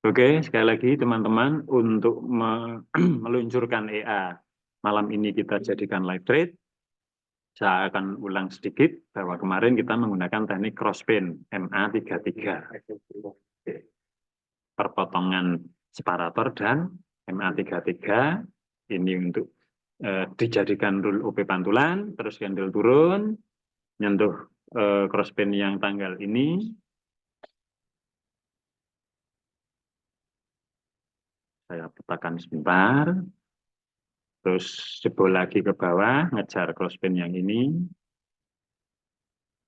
Oke, sekali lagi teman-teman, untuk meluncurkan EA malam ini kita jadikan live trade. Saya akan ulang sedikit bahwa kemarin kita menggunakan teknik crosspin MA33. Perpotongan separator dan MA33 ini untuk dijadikan rule OP pantulan, terus candle turun, nyentuh crosspin yang tanggal ini. Saya petakan sebentar. Terus jebol lagi ke bawah, ngejar crosspin yang ini.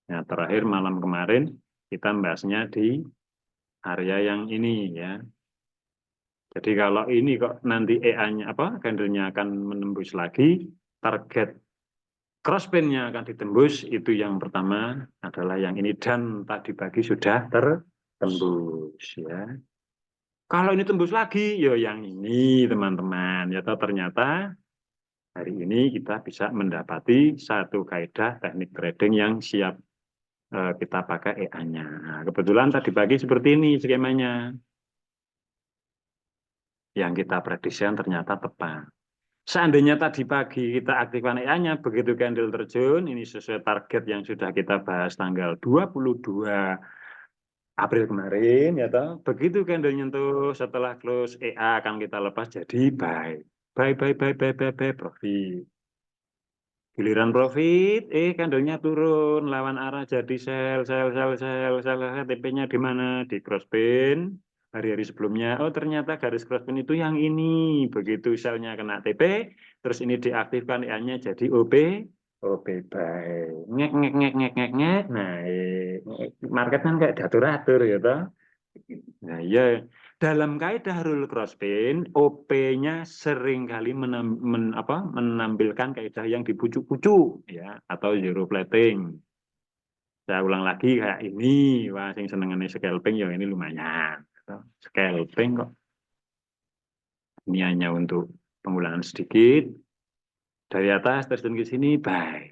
Nah, terakhir malam kemarin kita membahasnya di area yang ini ya. Jadi kalau ini kok nanti EA-nya candle-nya akan menembus lagi, target crosspin-nya akan ditembus, itu yang pertama adalah yang ini dan tadi pagi sudah tertembus ya. Kalau ini tembus lagi, ya yang ini teman-teman. Ya ternyata hari ini kita bisa mendapati satu kaidah teknik trading yang siap kita pakai EA-nya. Nah, kebetulan tadi pagi seperti ini skemanya. Yang kita prediksikan ternyata tepat. Seandainya tadi pagi kita aktifkan EA-nya, begitu candle terjun, ini sesuai target yang sudah kita bahas tanggal 22 April kemarin, ya toh. Begitu candle nyentuh setelah close EA akan kita lepas jadi buy. Buy, profit. Giliran profit, candlenya turun, lawan arah jadi sell, TP-nya di mana? Di crosspin. Hari-hari sebelumnya, oh ternyata garis crosspin itu yang ini. Begitu sell-nya kena TP, terus ini diaktifkan EA-nya jadi OP buy. Ngek. Nah, market kan kayak diatur-atur ya toh. Nah, ya dalam kaidah rule crosspin, OP-nya seringkali menampilkan kaidah yang dipucuk-pucuk ya atau zero plating. Saya ulang lagi kayak ini, wah sing senengane scalping ya ini lumayan. Scalping kok. Ini hanya untuk pengulangan sedikit. Dari atas terjun ke sini, buy.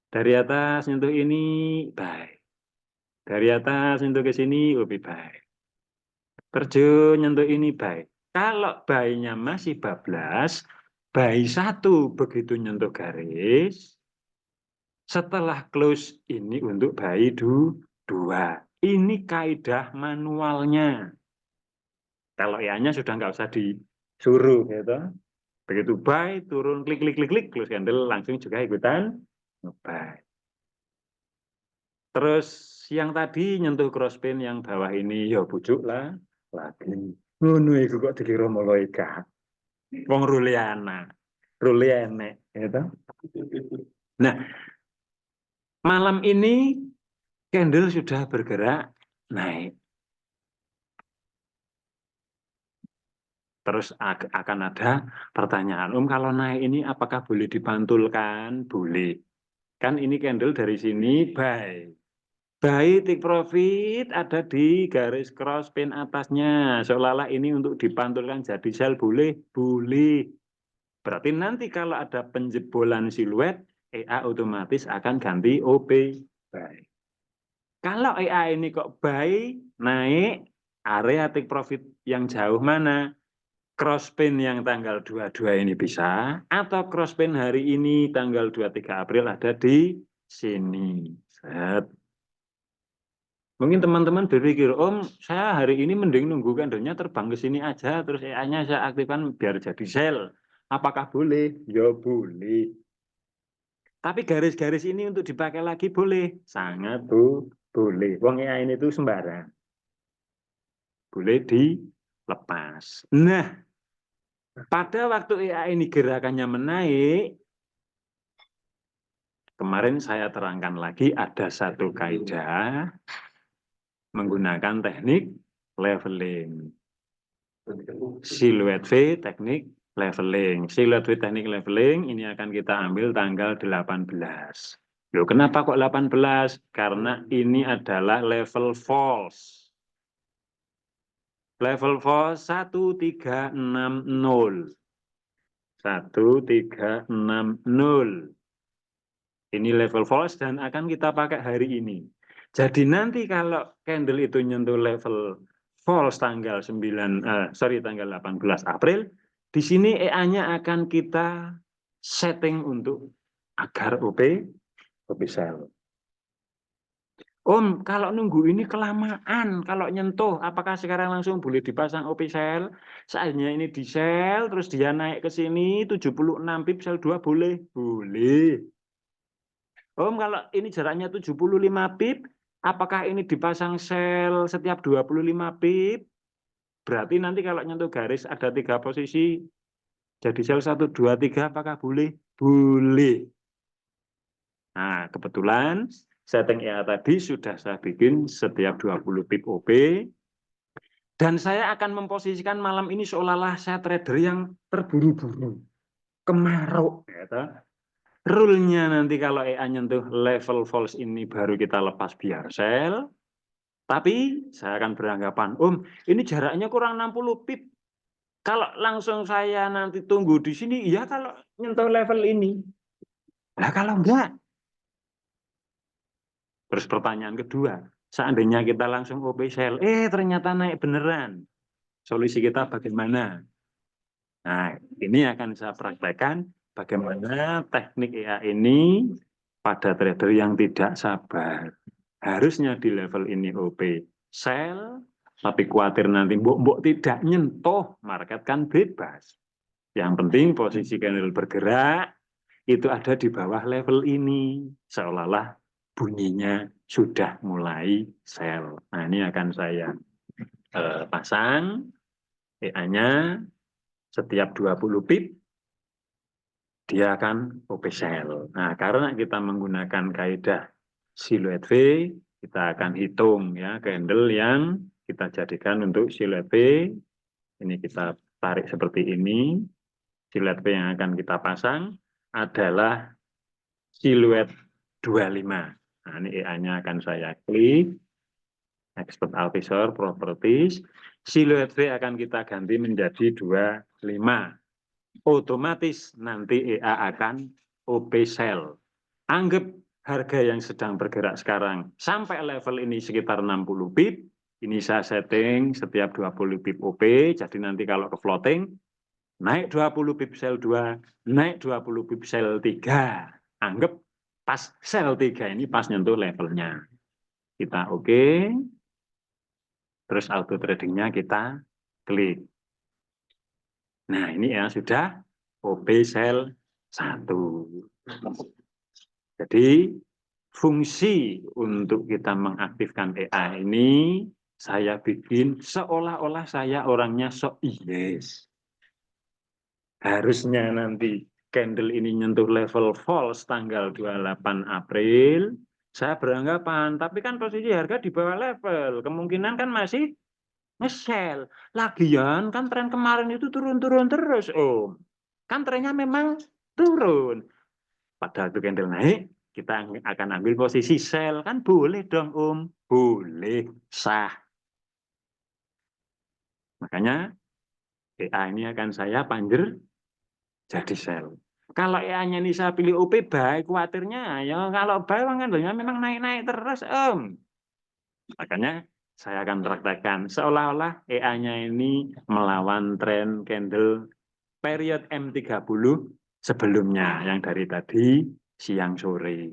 Dari atas nyentuh ini, buy. Dari atas nyentuh ke sini, OP buy. Terjun nyentuh ini buy. Kalau buy-nya masih bablas, buy 1 begitu nyentuh garis, setelah close ini untuk buy 2. Ini kaidah manualnya. Kalau EA-nya sudah nggak usah disuruh gitu. Begitu buy, turun, klik, close candle langsung juga ikutan buy. Terus yang tadi nyentuh crosspin yang bawah ini, ya bujuk lah lagi. Ngono iku kok dikira malaikat. Wong ruliana, ruliane, gitu. Nah, malam ini candle sudah bergerak naik. Terus akan ada pertanyaan, kalau naik ini apakah boleh dipantulkan? Boleh. Kan ini candle dari sini buy. Buy take profit ada di garis cross pin atasnya. Seolah-olah ini untuk dipantulkan jadi sell boleh? Boleh. Berarti nanti kalau ada penjebolan siluet, EA otomatis akan ganti OP buy. Kalau EA ini kok buy, naik, area take profit yang jauh mana? Crosspin yang tanggal 22 ini bisa, atau crosspin hari ini tanggal 23 April ada di sini. Set. Mungkin teman-teman berpikir, Om, saya hari ini mending nunggu candlenya terbang ke sini aja, terus EA-nya saya aktifkan biar jadi sell. Apakah boleh? Ya boleh. Tapi garis-garis ini untuk dipakai lagi boleh? Sangat boleh. Wong EA ini tuh sembarang. Boleh dilepas. Nah, pada waktu EA ini gerakannya menaik, kemarin saya terangkan lagi ada satu kaidah menggunakan teknik leveling. Siluet V teknik leveling. Siluet V teknik leveling ini akan kita ambil tanggal 18. Loh, kenapa kok 18? Karena ini adalah level false. Level false 1360. 1360. Ini level false dan akan kita pakai hari ini. Jadi nanti kalau candle itu nyentuh level false tanggal 18 April, di sini EA-nya akan kita setting untuk agar OP sel. Om, kalau nunggu ini kelamaan, kalau nyentuh, apakah sekarang langsung boleh dipasang OP sel? Seandainya ini di sel, terus dia naik ke sini, 76 pip sel 2 boleh? Boleh. Om, kalau ini jaraknya 75 pip, apakah ini dipasang sel setiap 25 pip? Berarti nanti kalau nyentuh garis ada 3 posisi, jadi sel 1, 2, 3, apakah boleh? Boleh. Nah, kebetulan setting EA tadi sudah saya bikin setiap 20 pip OP, dan saya akan memposisikan malam ini seolah-olah saya trader yang terburu-buru, kemarau. Rule-nya nanti kalau EA nyentuh level false ini baru kita lepas biar sell. Tapi saya akan beranggapan, Om, ini jaraknya kurang 60 pip. Kalau langsung saya nanti tunggu di sini, iya kalau nyentuh level ini. Nah kalau enggak. Terus pertanyaan kedua, seandainya kita langsung OP sell, ternyata naik beneran. Solusi kita bagaimana? Nah, ini akan saya praktekkan bagaimana teknik EA ini pada trader yang tidak sabar. Harusnya di level ini OP sell, tapi khawatir nanti mbok tidak nyentuh, market kan bebas. Yang penting posisi candle bergerak itu ada di bawah level ini, seolah-olah bunyinya sudah mulai sell. Nah, ini akan saya pasang EA-nya setiap 20 pip dia akan OP sell. Nah, karena kita menggunakan kaidah siluet V, kita akan hitung ya candle yang kita jadikan untuk siluet V. Ini kita tarik seperti ini. Siluet V yang akan kita pasang adalah siluet 25. Nah, ini EA-nya akan saya klik. Expert Officer Properties. Siluet V akan kita ganti menjadi 25. Otomatis nanti EA akan OP sell. Anggap harga yang sedang bergerak sekarang sampai level ini sekitar 60 pip. Ini saya setting setiap 20 pip OP. Jadi nanti kalau ke floating, naik 20 pip sell 2, naik 20 pip sell 3. Anggap pas sell 3 ini pas nyentuh levelnya. Kita oke. Terus auto tradingnya kita klik. Nah ini ya sudah OP sell 1. Jadi fungsi untuk kita mengaktifkan EA ini saya bikin seolah-olah saya orangnya sok yes. Harusnya nanti candle ini nyentuh level false tanggal 28 April, saya beranggapan, tapi kan posisi harga di bawah level, kemungkinan kan masih nge-sell. Lagian kan tren kemarin itu turun-turun terus, Om. Kan trennya memang turun. Padahal itu candle naik, kita akan ambil posisi sell. Kan boleh dong, Om. Boleh, sah. Makanya EA ini akan saya panjer jadi sell. Kalau EA-nya ini saya pilih OP, baik khawatirnya. Ya kalau baik kan memang naik-naik terus, Om. Makanya saya akan praktekkan seolah-olah EA-nya ini melawan tren candle period M30 sebelumnya yang dari tadi siang sore.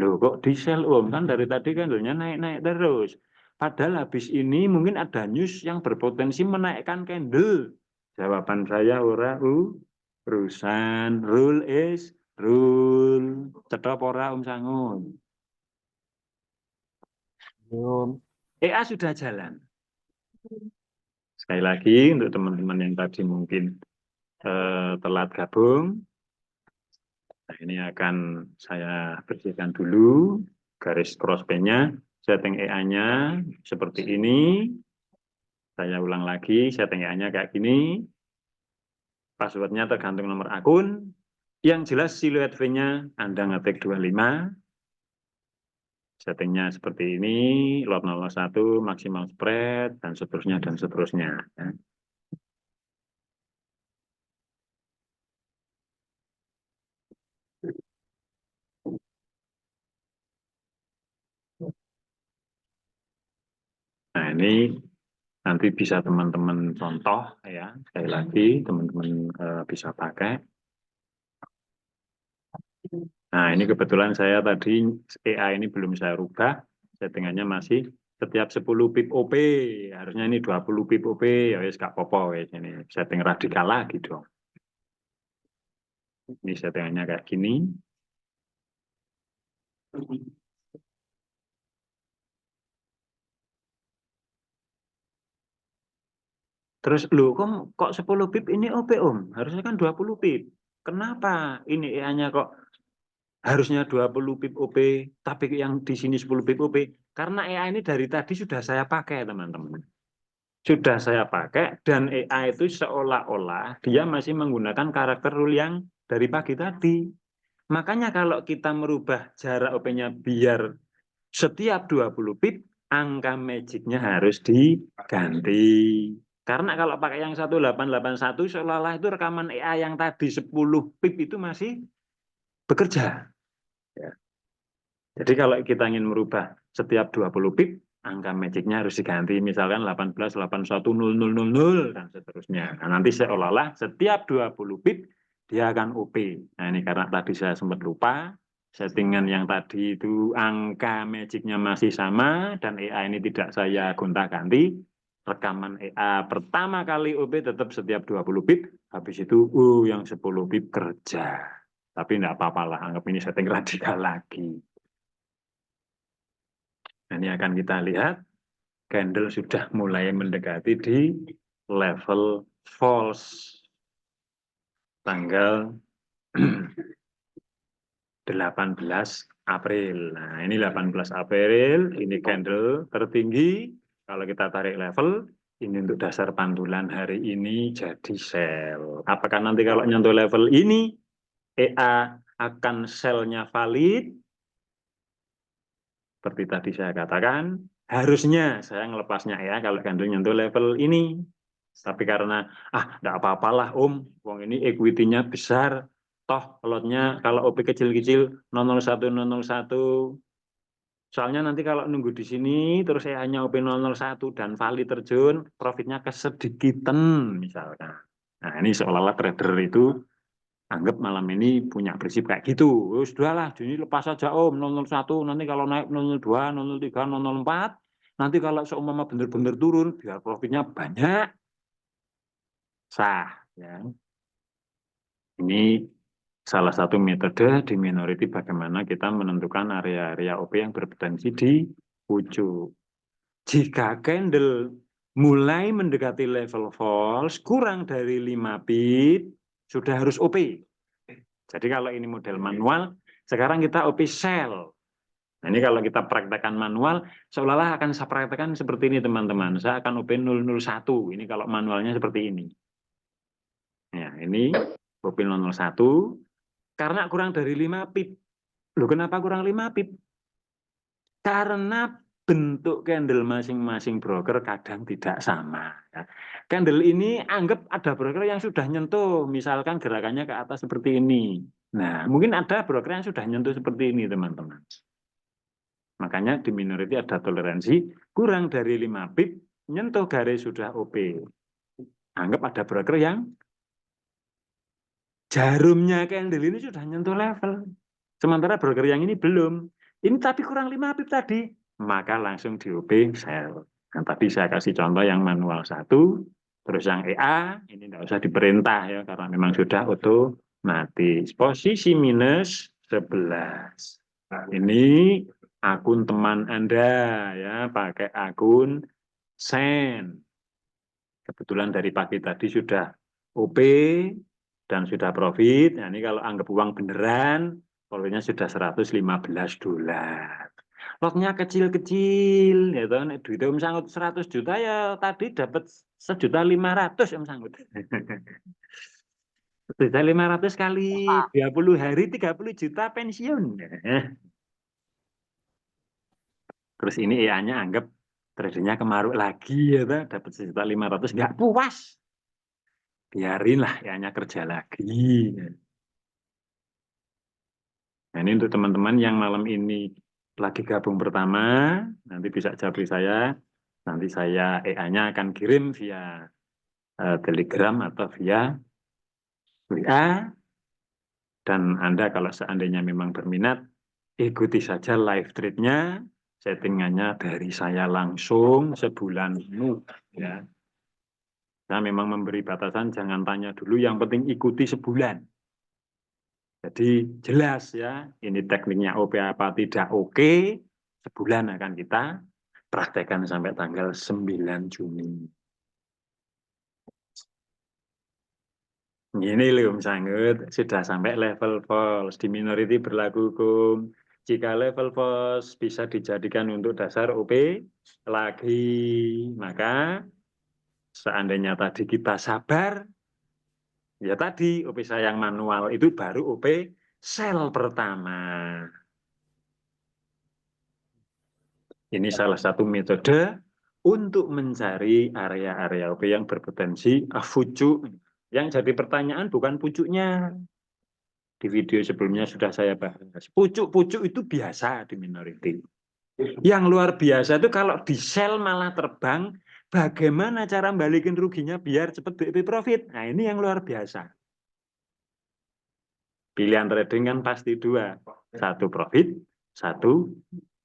Loh kok di sell Om? Kan dari tadi candlenya naik-naik terus. Padahal habis ini mungkin ada news yang berpotensi menaikkan candle. Jawaban saya ora urusan. Rule is rule. Cetop ora Om Sangun. EA sudah jalan. Sekali lagi untuk teman-teman yang tadi mungkin telat gabung, nah ini akan saya bersihkan dulu garis crossband-nya, setting EA-nya seperti ini. Saya ulang lagi, setting EA-nya kayak gini. Password-nya tergantung nomor akun. Yang jelas siluet V-nya Anda ngetik 25. Settingnya seperti ini, lot 01, maksimal spread, dan seterusnya, dan seterusnya. Nah ini Nanti bisa teman-teman contoh ya, sekali lagi teman-teman bisa pakai. Nah, ini kebetulan saya tadi AI ini belum saya rubah, settingannya masih setiap 10 pip OP, harusnya ini 20 pip OP, ya wes gak apa-apa wes ini setting radikal lagi dong. Ini settingannya kayak gini. Terus lu kok 10 pip ini OP Om? Harusnya kan 20 pip. Kenapa ini AI-nya kok harusnya 20 pip OP, tapi yang di sini 10 pip OP? Karena AI ini dari tadi sudah saya pakai, teman-teman. Sudah saya pakai, dan AI itu seolah-olah dia masih menggunakan karakter rule yang dari pagi tadi. Makanya kalau kita merubah jarak OP-nya biar setiap 20 pip, angka magicnya harus diganti. Karena kalau pakai yang 1881, seolah-olah itu rekaman AI yang tadi 10 pip itu masih bekerja. Ya. Jadi kalau kita ingin merubah setiap 20 pip, angka magicnya harus diganti. Misalkan 18810000 dan seterusnya. Nah, nanti seolah-olah setiap 20 pip, dia akan OP. Nah, ini karena tadi saya sempat lupa, settingan yang tadi itu angka magicnya masih sama, dan AI ini tidak saya gonta-ganti. Rekaman AI pertama kali OP tetap setiap 20 pip, habis itu yang 10 pip kerja. Tapi tidak apa-apa lah, anggap ini setting radikal lagi. Ini akan kita lihat, candle sudah mulai mendekati di level false. Tanggal 18 April. Nah, ini 18 April, ini candle tertinggi. Kalau kita tarik level, ini untuk dasar pantulan hari ini jadi sell. Apakah nanti kalau nyentuh level ini, EA akan sell-nya valid? Seperti tadi saya katakan, harusnya saya ngelepasnya ya kalau candle nyentuh level ini. Tapi karena, enggak apa-apalah Om, wong ini equity-nya besar, toh lotnya kalau OP kecil-kecil 001. Soalnya nanti kalau nunggu di sini terus saya hanya OP 001 dan valid terjun, profitnya kesedikitan misalkan. Nah, ini seolah-olah trader itu anggap malam ini punya prinsip kayak gitu. Sudahlah, jadi lepas saja Om 001, nanti kalau naik 002, 003, 004, nanti kalau seumpama benar-benar turun biar profitnya banyak. Sah ya. Ini salah satu metode di minority bagaimana kita menentukan area-area OP yang berpotensi di pucuk. Jika candle mulai mendekati level false, kurang dari 5 pip, sudah harus OP. Jadi kalau ini model manual, sekarang kita OP sell. Nah, ini kalau kita praktekkan manual, seolah-olah akan saya praktekkan seperti ini teman-teman. Saya akan OP 001. Ini kalau manualnya seperti ini. Ya, ini OP 001. Karena kurang dari 5 pip. Loh, kenapa kurang 5 pip? Karena bentuk candle masing-masing broker kadang tidak sama. Candle ini anggap ada broker yang sudah nyentuh, misalkan gerakannya ke atas seperti ini. Nah, mungkin ada broker yang sudah nyentuh seperti ini, teman-teman. Makanya di minority ada toleransi, kurang dari 5 pip, nyentuh garis sudah OP. Anggap ada broker yang jarumnya candle ini sudah nyentuh level. Sementara broker yang ini belum. Ini tapi kurang 5 pip tadi, maka langsung di OP sell. Nah, tadi saya kasih contoh yang manual 1, terus yang EA, ini tidak usah diperintah ya, karena memang sudah otomatis. Posisi minus 11. Nah, ini akun teman Anda ya, pakai akun Sen. Kebetulan dari pagi tadi sudah OP dan sudah profit. Nah, ini kalau anggap uang beneran, profitnya sudah $115. Lotnya kecil-kecil, ya kan? Duitnya Om Sanggut 100 juta ya tadi dapat 1.500.000 Om Sanggut. 1.500.000 kali 20 hari 30 juta pensiun. Terus ini EA-nya anggap tradernya kemaruk lagi ya, dapat 1.500.000, nggak puas. Biarinlah EA-nya kerja lagi. Nah, ini untuk teman-teman yang malam ini lagi gabung pertama, nanti bisa japri saya. Nanti saya EA-nya akan kirim via Telegram atau via WA. Dan Anda kalau seandainya memang berminat, ikuti saja live trade-nya, settingannya dari saya langsung sebulan penuh. Ya. Saya memang memberi batasan, jangan tanya dulu, yang penting ikuti sebulan. Jadi jelas ya, ini tekniknya OP apa tidak oke, sebulan akan kita praktekkan sampai tanggal 9 Juni. Ini loh, Sanggut, sudah sampai level false. Di minority berlaku hukum. Jika level false bisa dijadikan untuk dasar OP lagi, maka seandainya tadi kita sabar, ya tadi OP sayang manual itu baru OP sel pertama. Ini salah satu metode untuk mencari area-area OP yang berpotensi fucuk. Yang jadi pertanyaan bukan pucuknya. Di video sebelumnya sudah saya bahas. Pucuk-pucuk itu biasa di minority. Yang luar biasa itu kalau di sell malah terbang, bagaimana cara balikin ruginya biar cepat BEP profit. Nah ini yang luar biasa. Pilihan trading kan pasti dua. Satu profit, satu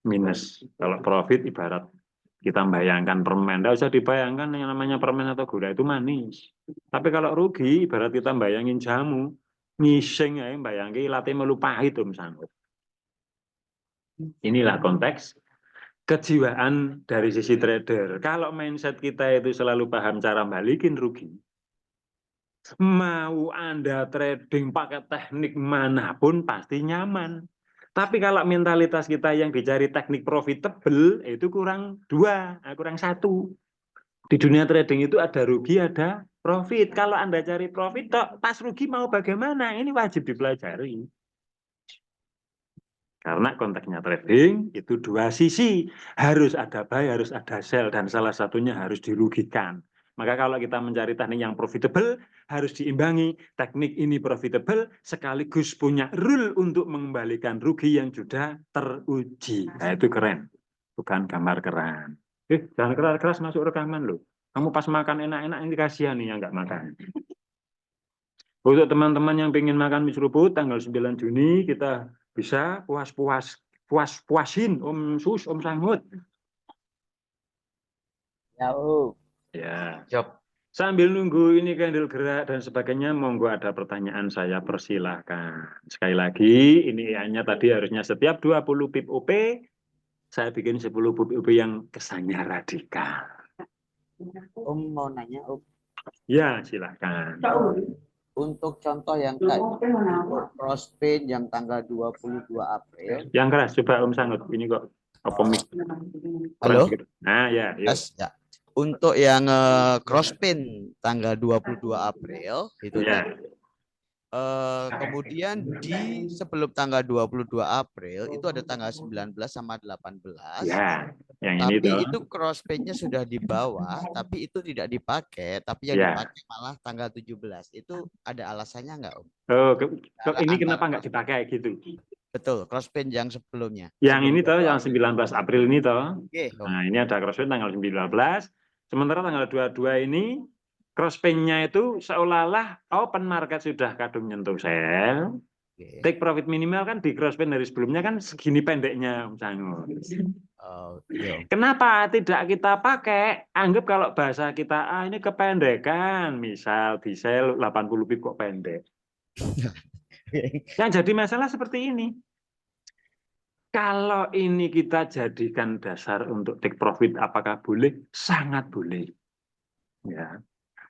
minus. Kalau profit ibarat kita bayangkan permen. Tidak usah dibayangkan yang namanya permen atau gula itu manis. Tapi kalau rugi ibarat kita bayangin jamu. Ngising ya, bayangin latte melu pahit misalnya. Inilah konteks kejiwaan dari sisi trader. Kalau mindset kita itu selalu paham cara balikin rugi, mau Anda trading pakai teknik manapun pasti nyaman. Tapi kalau mentalitas kita yang dicari teknik profitable, itu kurang dua, kurang satu. Di dunia trading itu ada rugi, ada profit. Kalau Anda cari profit, pas rugi mau bagaimana? Ini wajib dipelajari. Karena konteksnya trading itu dua sisi. Harus ada buy, harus ada sell. Dan salah satunya harus dirugikan. Maka kalau kita mencari teknik yang profitable, harus diimbangi. Teknik ini profitable, sekaligus punya rule untuk mengembalikan rugi yang sudah teruji. Nah itu keren. Bukan gambar keren. Jangan keras-keras masuk rekaman loh. Kamu pas makan enak-enak, ini kasihan nih yang nggak makan. Untuk teman-teman yang pengen makan mie seruput, tanggal 9 Juni, kita bisa puasin Om Sus, Om Sangut. Ya, Ya. Job. Sambil nunggu ini candle gerak dan sebagainya, monggo ada pertanyaan saya persilahkan. Sekali lagi, ini EA-nya tadi harusnya setiap 20 pip OP, saya bikin 10 pip OP yang kesannya radikal. Om mau nanya, Om. Ya, silahkan. Untuk contoh yang tadi, crossfade yang tanggal 22 April. Yang keras, coba Om Sangut. Ini kok apa mic? Halo? Nah, ya, Yes, ya. Untuk yang crossfade tanggal 22 April itu ya. kemudian di sebelum tanggal 22 April itu ada tanggal 19 sama 18. Ya, yang Tapi ini itu crossfade-nya sudah di bawah, tapi itu tidak dipakai, tapi yang ya. dipakai malah tanggal 17. Itu ada alasannya nggak, Om? Oh, ini kenapa nggak dipakai gitu? Betul, crossfade yang sebelumnya. Yang ini toh, yang 19 April ini toh. Oke, Om. Nah, ini ada crossfade tanggal 19. Sementara tanggal 22 ini crossfade-nya itu seolah-olah open market sudah kadung nyentuh sell. Oke. Take profit minimal kan di crossfade dari sebelumnya kan segini pendeknya, Om Sangut. Oke. Kenapa tidak kita pakai? Anggap kalau bahasa kita, ini kependekan. Misal di sell 80 pip kok pendek. Yang jadi masalah seperti ini. Kalau ini kita jadikan dasar untuk take profit, apakah boleh? Sangat boleh. Ya.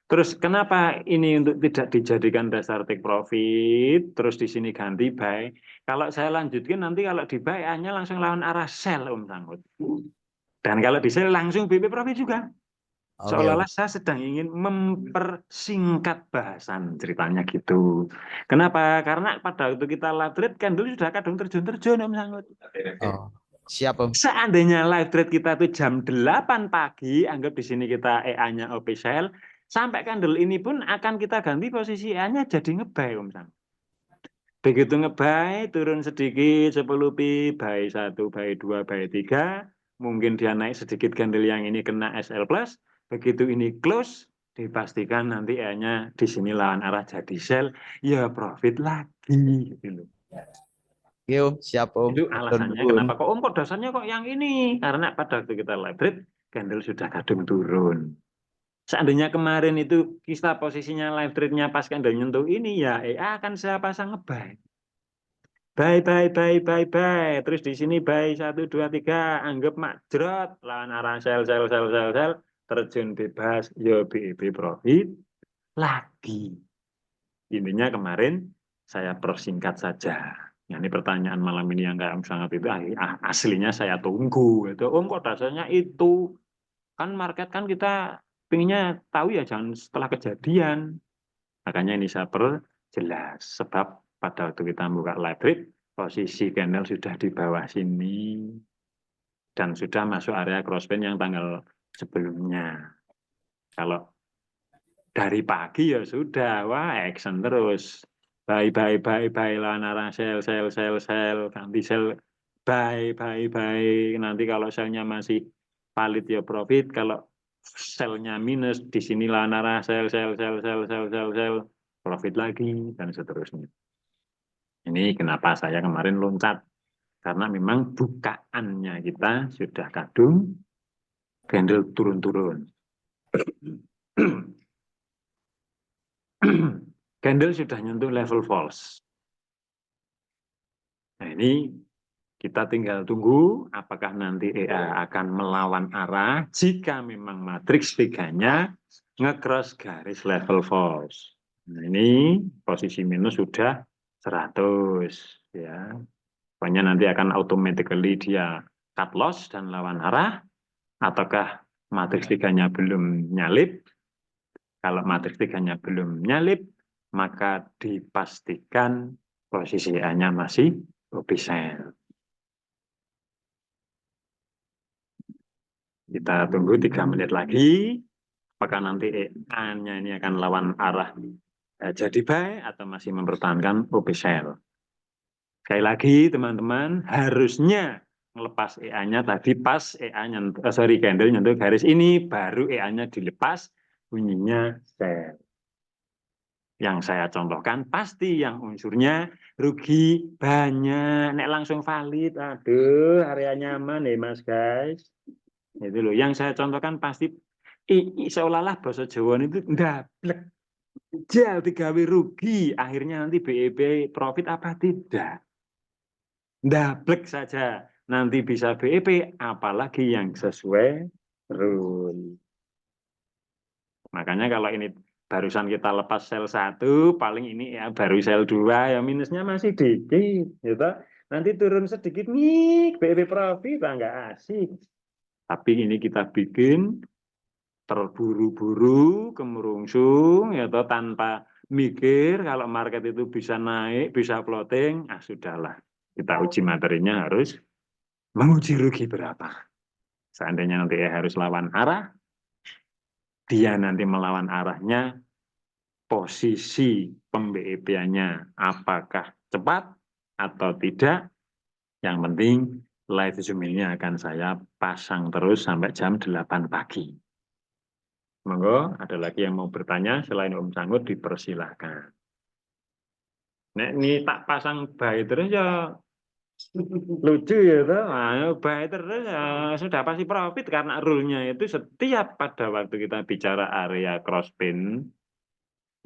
Terus kenapa ini untuk tidak dijadikan dasar take profit, terus di sini ganti buy? Kalau saya lanjutkan nanti kalau di buy hanya langsung lawan arah sell, Om Sangut. Dan kalau di sell langsung BP profit juga. Seolah-olah saya sedang ingin mempersingkat bahasan ceritanya gitu. Kenapa? Karena pada waktu kita live trade candle sudah kadung terjun-terjun, Om Sangut. Oh, siap, Om. Seandainya live trade kita itu jam 8 pagi, anggap di sini kita EA-nya OP sell, sampai candle ini pun akan kita ganti posisi EA-nya jadi nge-buy, Om Sangut. Begitu nge-buy, turun sedikit 10 pip, buy 1, buy 2, buy 3, mungkin dia naik sedikit candle yang ini kena SL plus, begitu ini close, dipastikan nanti E-nya di sini lawan arah jadi sell, ya profit lagi gitu loh. Yo, siap Om. Itu Matur alasannya nuwun. kenapa kok Om kok dasarnya kok yang ini? Karena pada waktu kita live trade, candle sudah kadung turun. Seandainya kemarin itu kita posisinya live trade-nya pas candle nyentuh ini, ya EA akan saya pasang nge-buy. Buy, terus di sini buy 1, 2, 3, anggap makjrot, lawan arah sell, terjun bebas, ya BEP profit lagi. Intinya kemarin saya persingkat saja. Nah, ini pertanyaan malam ini yang kayak sangat itu aslinya saya tunggu. Itu Om kok dasarnya itu kan market kan kita pinginnya tahu ya jangan setelah kejadian. Makanya ini saya perjelas sebab pada waktu kita buka live trade posisi candle sudah di bawah sini dan sudah masuk area crossband yang tanggal sebelumnya. Kalau dari pagi ya sudah, wah action terus. Buy, lawan arah sell, ganti sell, buy. Nanti kalau sellnya masih valid ya profit, kalau sellnya minus, di sini lawan arah sell, profit lagi, dan seterusnya. Ini kenapa saya kemarin loncat. Karena memang bukaannya kita sudah kadung, candle turun-turun. Candle sudah nyentuh level false. Nah ini kita tinggal tunggu apakah nanti EA akan melawan arah jika memang matriks 3-nya nge-cross garis level false. Nah ini posisi minus sudah 100 ya. Pokoknya nanti akan automatically dia cut loss dan lawan arah ataukah matriks 3-nya belum nyalip. Kalau matriks 3-nya belum nyalip, maka dipastikan posisi A-nya masih sell. Kita tunggu 3 menit lagi. Apakah nanti A-nya ini akan lawan arah jadi buy atau masih mempertahankan sell. Sekali lagi teman-teman, harusnya melepas EA-nya tadi pas EA-nya, candle nyentuh garis ini, baru EA-nya dilepas, bunyinya sell. Yang saya contohkan pasti yang unsurnya rugi banyak. Nek langsung valid, aduh area nyaman ya mas guys. Itu loh. Yang saya contohkan pasti seolah-olah bahasa Jawa itu ndablek. Jal digawe rugi, akhirnya nanti BEP profit apa tidak? Ndablek saja. Nanti bisa BEP, apalagi yang sesuai rule. Makanya kalau ini barusan kita lepas sel 1, paling ini ya baru sel 2, ya minusnya masih dikit. Gitu. Nanti turun sedikit nih, BEP profit, nggak asik. Tapi ini kita bikin terburu-buru, kemerungsung, ya toh, tanpa mikir kalau market itu bisa naik, bisa floating, sudahlah. Kita uji materinya harus menguji rugi berapa. Seandainya nanti harus lawan arah, dia nanti melawan arahnya, posisi pem-BEP-nya apakah cepat atau tidak, yang penting live zoom-nya akan saya pasang terus sampai jam 8 pagi. Monggo, ada lagi yang mau bertanya selain Om Sanggut dipersilahkan. Nek ini tak pasang buy terus ya lucu ya toh. Nah, buy terus ya sudah pasti profit karena rule-nya itu setiap pada waktu kita bicara area crosspin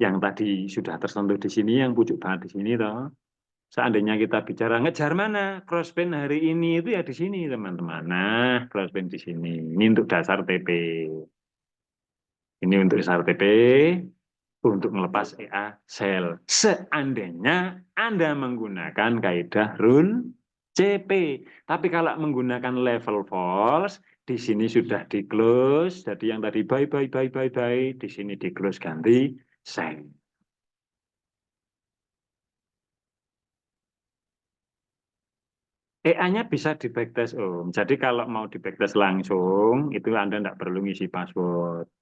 yang tadi sudah tersentuh di sini, yang pucuk banget di sini toh. Seandainya kita bicara ngejar mana crosspin hari ini itu ya di sini teman-teman. Nah, crosspin di sini. Ini untuk dasar TP. Ini untuk dasar TP untuk melepas EA sell. Seandainya Anda menggunakan kaidah rule CP. Tapi kalau menggunakan level false, di sini sudah di close. Jadi yang tadi buy, di sini di close ganti sell. EA-nya bisa di backtest Om. Jadi kalau mau di backtest langsung, itu Anda tidak perlu ngisi password.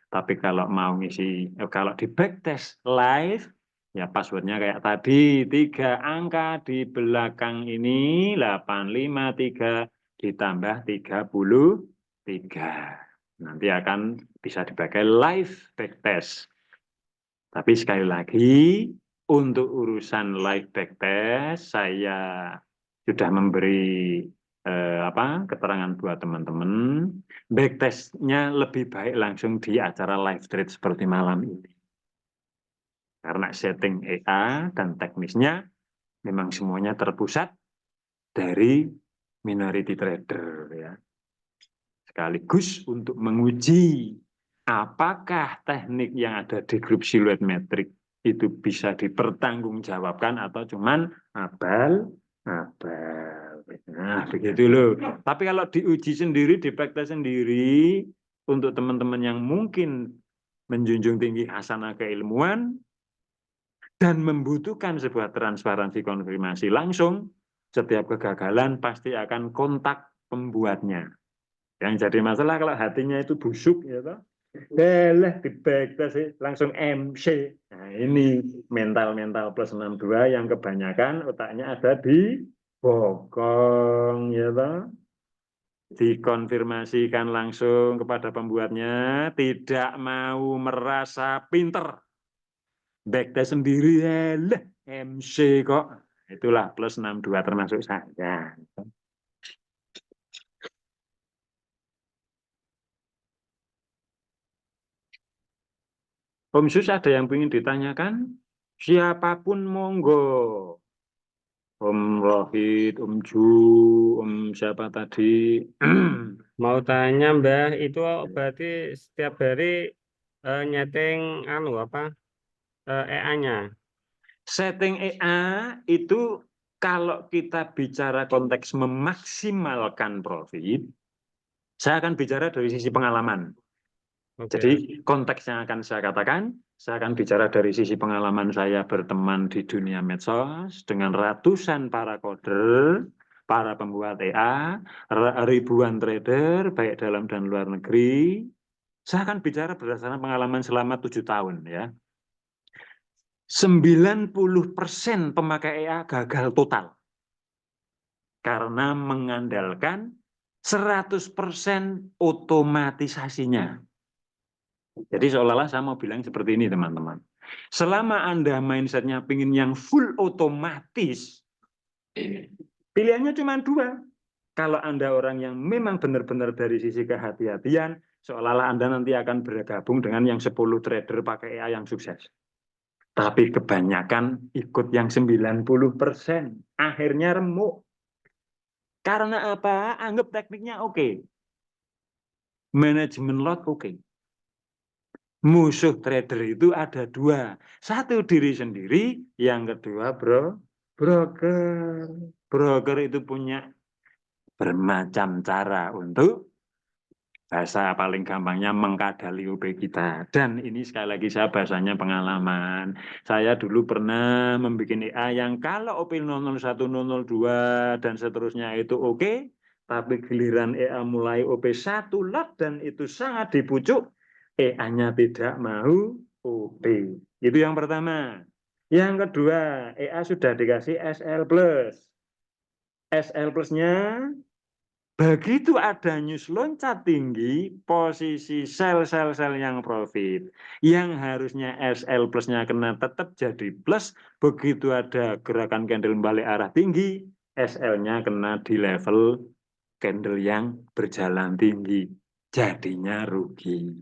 Tapi kalau mau ngisi, kalau di backtest live, ya passwordnya kayak tadi, 3 angka di belakang ini, 853 ditambah 33. Nanti akan bisa dipakai live backtest. Tapi sekali lagi, untuk urusan live backtest, saya sudah memberi keterangan buat teman-teman. Backtestnya lebih baik langsung di acara live trade seperti malam ini. Karena setting EA dan teknisnya memang semuanya terpusat dari minority trader, ya. Sekaligus untuk menguji apakah teknik yang ada di grup siluet metrik itu bisa dipertanggungjawabkan atau cuman abal-abal. Nah, begitu loh. Tapi kalau diuji sendiri, dipraktek sendiri, untuk teman-teman yang mungkin menjunjung tinggi hasanah keilmuan dan membutuhkan sebuah transparansi konfirmasi langsung, setiap kegagalan pasti akan kontak pembuatnya. Yang jadi masalah kalau hatinya itu busuk, ya toh, di backtest langsung MC. Nah, ini mental-mental plus 62 yang kebanyakan otaknya ada di bokong, ya toh. Dikonfirmasikan langsung kepada pembuatnya, tidak mau merasa pinter. Backtest sendiri, MC kok. Itulah plus 62 termasuk saya. Om Sus, ada yang ingin ditanyakan? Siapapun monggo. Om Rohit, Om Ju, Om siapa tadi? Mau tanya Mbah, itu berarti setiap hari nyeting EA-nya. Setting EA itu kalau kita bicara konteks memaksimalkan profit, saya akan bicara dari sisi pengalaman. Oke. Jadi konteks yang akan saya katakan, saya akan bicara dari sisi pengalaman saya berteman di dunia medsos dengan ratusan para coder, para pembuat EA, ribuan trader, baik dalam dan luar negeri. Saya akan bicara berdasarkan pengalaman selama 7 tahun, ya. 90% pemakai EA gagal total. Karena mengandalkan 100% otomatisasinya. Jadi seolah-olah saya mau bilang seperti ini, teman-teman. Selama Anda mindsetnya pingin yang full otomatis, pilihannya cuma 2. Kalau Anda orang yang memang benar-benar dari sisi kehati-hatian, seolah-olah Anda nanti akan bergabung dengan yang 10 trader pakai AI yang sukses. Tapi kebanyakan ikut yang 90%. Akhirnya remuk. Karena apa? Anggap tekniknya oke. Manajemen lot oke. Musuh trader itu ada 2. Satu diri sendiri, yang kedua broker. Broker itu punya bermacam cara untuk bahasa paling gampangnya mengkadali UP kita. Dan ini sekali lagi saya bahasanya pengalaman. Saya dulu pernah membuat EA yang kalau OP 001, 002 dan seterusnya itu oke, tapi giliran EA mulai OP 1 lot dan itu sangat dipucuk, EA-nya tidak mau OP. Itu yang pertama. Yang kedua, EA sudah dikasih SL+. SL plus-nya begitu ada news loncat tinggi, posisi sel-sel yang profit, yang harusnya SL plus-nya kena tetap jadi plus, begitu ada gerakan candle balik arah tinggi, SL-nya kena di level candle yang berjalan tinggi, jadinya rugi.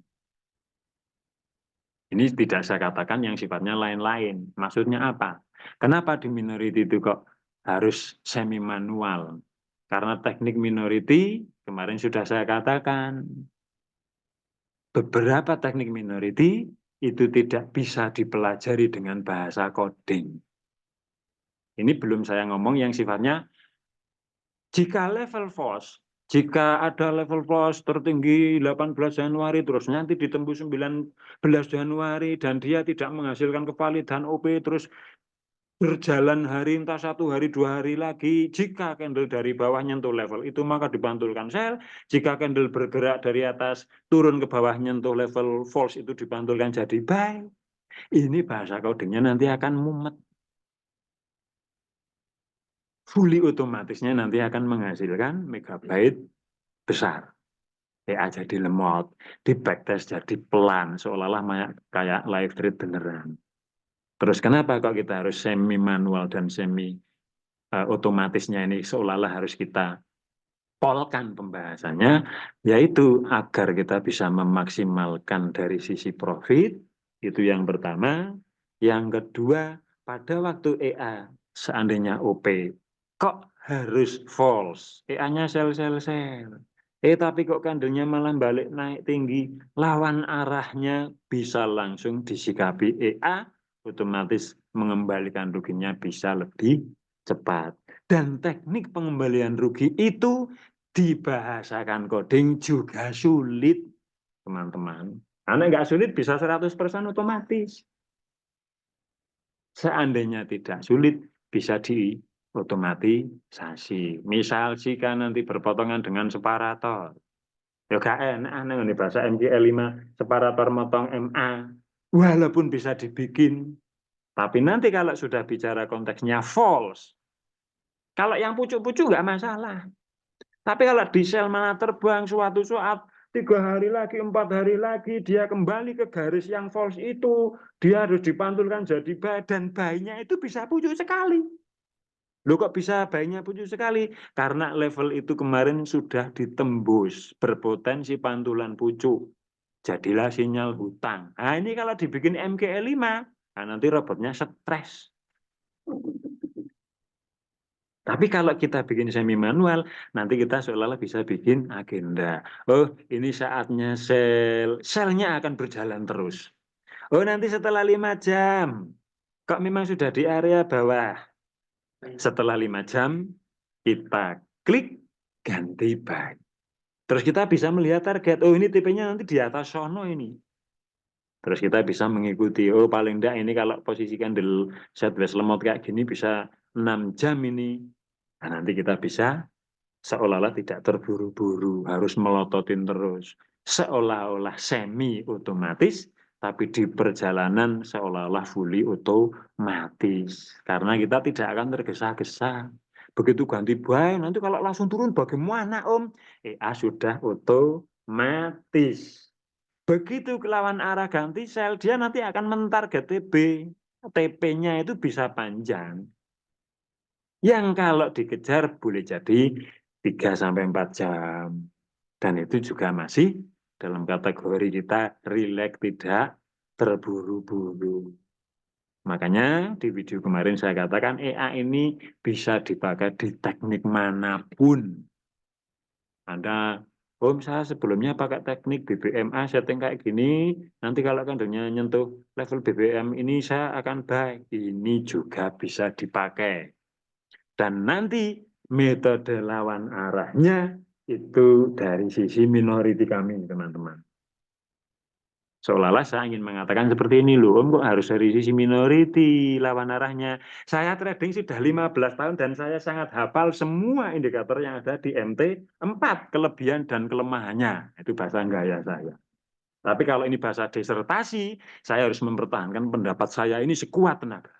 Ini tidak saya katakan yang sifatnya lain-lain. Maksudnya apa? Kenapa di minority itu kok harus semi manual? Karena teknik minority, kemarin sudah saya katakan, beberapa teknik minority itu tidak bisa dipelajari dengan bahasa coding. Ini belum saya ngomong yang sifatnya, jika level false, jika ada level false tertinggi 18 Januari, terus nanti ditembus 19 Januari, dan dia tidak menghasilkan kevalidan OP, terus berjalan hari entah 1 hari 2 hari lagi, jika candle dari bawah nyentuh level itu maka dipantulkan sell, jika candle bergerak dari atas turun ke bawah nyentuh level false itu dipantulkan jadi buy. Ini bahasa codingnya nanti akan mumet. fully otomatisnya nanti akan menghasilkan megabyte besar. PA jadi lemot, di backtest jadi pelan, seolah-olah kayak live read beneran. Terus kenapa kok kita harus semi manual dan semi otomatisnya ini seolah-olah harus kita polkan pembahasannya, yaitu agar kita bisa memaksimalkan dari sisi profit, itu yang pertama. Yang kedua, pada waktu EA, seandainya OP, kok harus false? EA-nya sell. Tapi kok candlenya malah balik naik tinggi, lawan arahnya bisa langsung disikapi EA, otomatis mengembalikan ruginya bisa lebih cepat. Dan teknik pengembalian rugi itu dibahasakan coding juga sulit, teman-teman. Karena nggak sulit bisa 100% otomatis. Seandainya tidak sulit, bisa diotomatisasi. Misal jika nanti berpotongan dengan separator. Ya gak enak nih bahasa MGL5 separator motong MA. Walaupun bisa dibikin. Tapi nanti kalau sudah bicara konteksnya false, kalau yang pucuk-pucuk nggak masalah. Tapi kalau di sel mana terbang suatu saat 3 hari lagi, 4 hari lagi, dia kembali ke garis yang false itu, dia harus dipantulkan jadi buy, dan buy-nya itu bisa pucuk sekali. Loh kok bisa buy-nya pucuk sekali? Karena level itu kemarin sudah ditembus, berpotensi pantulan pucuk. Jadilah sinyal hutang. Nah ini kalau dibikin MGL5, nah nanti robotnya stres. Tapi kalau kita bikin semi manual, nanti kita seolah-olah bisa bikin agenda. Oh, ini saatnya selnya akan berjalan terus. Oh, nanti setelah 5 jam, kok memang sudah di area bawah. Setelah 5 jam, kita klik ganti buy. Terus kita bisa melihat target, oh ini tipenya nanti di atas sono ini. Terus kita bisa mengikuti, oh paling enggak ini kalau posisi candle sideways lemot kayak gini bisa 6 jam ini. Nah, nanti kita bisa seolah-olah tidak terburu-buru, harus melototin terus. Seolah-olah semi otomatis, tapi di perjalanan seolah-olah fully otomatis. Karena kita tidak akan tergesa-gesa. Begitu ganti buy, nanti kalau langsung turun bagaimana Om? Sudah otomatis. Begitu lawan arah ganti sell, dia nanti akan mentarget TP. TP-nya itu bisa panjang. Yang kalau dikejar boleh jadi 3-4 jam. Dan itu juga masih dalam kategori kita rileks, tidak terburu-buru. Makanya di video kemarin saya katakan EA ini bisa dipakai di teknik manapun. Anda, saya sebelumnya pakai teknik BBMA setting kayak gini, nanti kalau candlenya nyentuh level BBM ini saya akan buy. Ini juga bisa dipakai. Dan nanti metode lawan arahnya itu dari sisi minority kami, teman-teman. Seolah-olah saya ingin mengatakan seperti ini loh, Om, kok harus dari sisi minority lawan arahnya. Saya trading sudah 15 tahun dan saya sangat hafal semua indikator yang ada di MT4, kelebihan dan kelemahannya. Itu bahasa gaya saya. Tapi kalau ini bahasa disertasi, saya harus mempertahankan pendapat saya ini sekuat tenaga.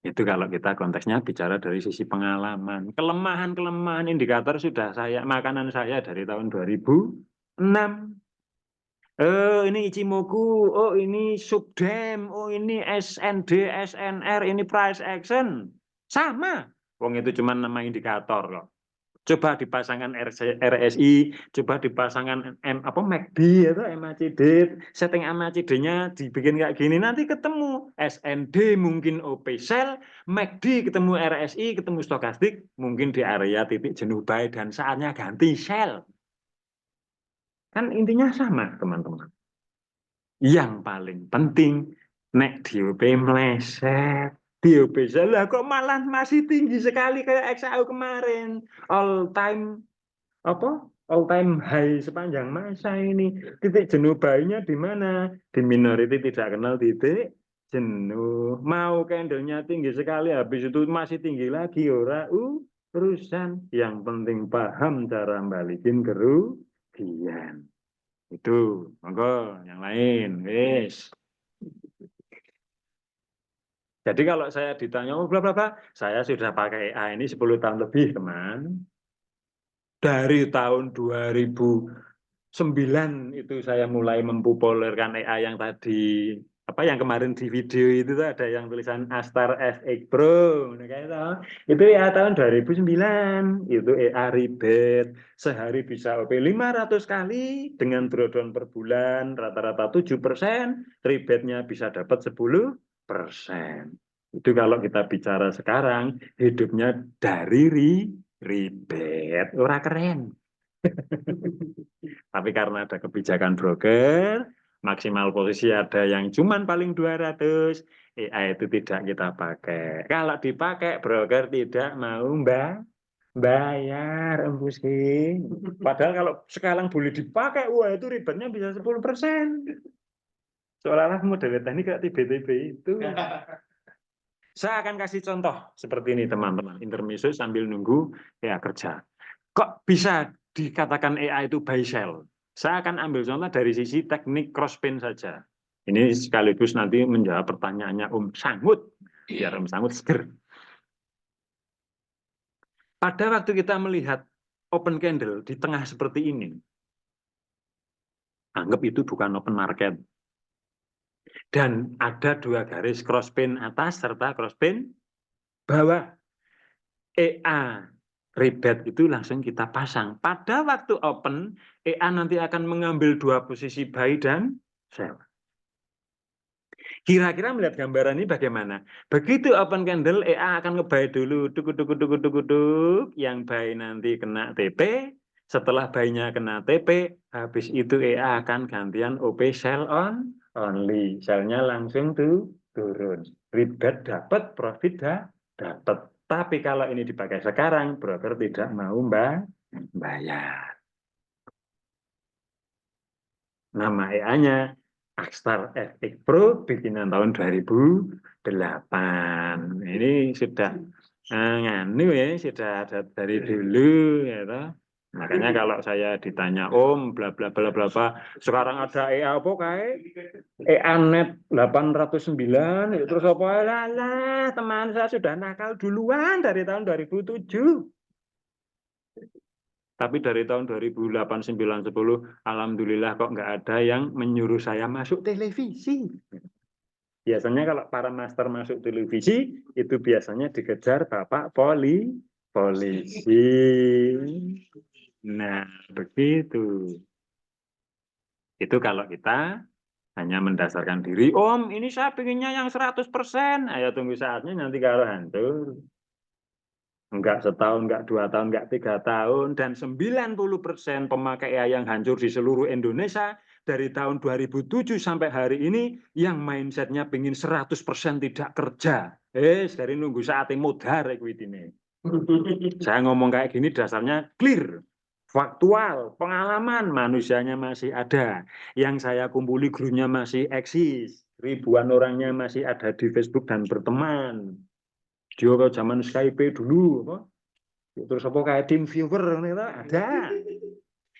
Itu kalau kita konteksnya bicara dari sisi pengalaman. Kelemahan-kelemahan indikator sudah makanan saya dari tahun 2006. Ini Ichimoku, oh ini Subdem, oh ini SND, SNR, ini price action. Sama. Wong itu cuma nama indikator kok. Coba dipasangkan RSI, coba dipasangkan MACD atau MACD, setting MACD-nya dibikin kayak gini, nanti ketemu SND mungkin OP sell, MACD ketemu RSI, ketemu stokastik, mungkin di area titik jenuh buy dan saatnya ganti sell. Kan intinya sama, teman-teman. Yang paling penting, nek DOP meleset. DOP salah kok malah masih tinggi sekali kayak XAU kemarin. All time high sepanjang masa ini. Titik jenuh buy-nya di mana? Di minority tidak kenal titik jenuh. Mau candlenya tinggi sekali, habis itu masih tinggi lagi. Urusan. Yang penting paham cara balikin kerugian. Itu, monggo yang lain, wis. Jadi kalau saya ditanya, oh bla bla bla, saya sudah pakai AI ini 10 tahun lebih, teman. Dari tahun 2009 itu saya mulai mempopulerkan AI yang tadi, apa yang kemarin di video itu tuh ada yang tulisan Astar FX Pro, itu ya tahun 2009, itu AI ribet, sehari bisa OP 500 kali dengan drawdown per bulan, rata-rata 7%, ribetnya bisa dapat 10%. Itu kalau kita bicara sekarang, hidupnya dari ribet, ora keren. Tapi karena ada kebijakan broker, maksimal posisi ada yang cuman paling 200, AI itu tidak kita pakai. Kalau dipakai, broker tidak mau bayar, embusi. Padahal kalau sekarang boleh dipakai, wah itu ribetnya bisa 10%. Seolah-olah model teknik kayak TB-TB itu. Saya akan kasih contoh seperti ini, teman-teman. Intermezzo sambil nunggu ya kerja. Kok bisa dikatakan AI itu buy sell? Saya akan ambil contoh dari sisi teknik crosspin saja. Ini sekaligus nanti menjawab pertanyaannya Om Sangut, biar Om Sangut seger. Pada waktu kita melihat open candle di tengah seperti ini, anggap itu bukan open market. Dan ada dua garis crosspin atas serta crosspin bawah. EA ribet itu langsung kita pasang. Pada waktu open, EA nanti akan mengambil dua posisi buy dan sell. Kira-kira melihat gambaran ini bagaimana? Begitu open candle, EA akan nge-buy dulu, duk, yang buy nanti kena TP, setelah buy-nya kena TP, habis itu EA akan gantian OP sell only. Sell-nya langsung turun. Ribet dapat, profit dapat. Tapi kalau ini dipakai sekarang, broker tidak mau bayar. Nama EA-nya Astar FX Pro bikinan tahun 2008. Ini sudah nganu ya, sudah ada dari dulu ya toh. Makanya kalau saya ditanya Om bla bla bla bla bla, sekarang ada EA apa kae? EA net 809 terus apa lah teman saya sudah nakal duluan dari tahun 2007. Tapi dari tahun 2008, 9, 10, alhamdulillah kok nggak ada yang menyuruh saya masuk televisi. Biasanya kalau para master masuk televisi, itu biasanya dikejar Bapak polisi. Nah, begitu. Itu kalau kita hanya mendasarkan diri, Om, ini saya pengennya yang 100%. Ayo tunggu saatnya nanti kalau hancur. Enggak setahun, enggak 2 tahun, enggak 3 tahun, dan 90% pemakai AI yang hancur di seluruh Indonesia dari tahun 2007 sampai hari ini yang mindsetnya pengen 100% tidak kerja. Dari nunggu saatnya modar ini. Saya ngomong kayak gini dasarnya clear, faktual, pengalaman manusianya masih ada. Yang saya kumpuli grupnya masih eksis, ribuan orangnya masih ada di Facebook dan berteman. Dia kalau zaman Skype dulu, apa? Terus apa kayak Team Viewer ada,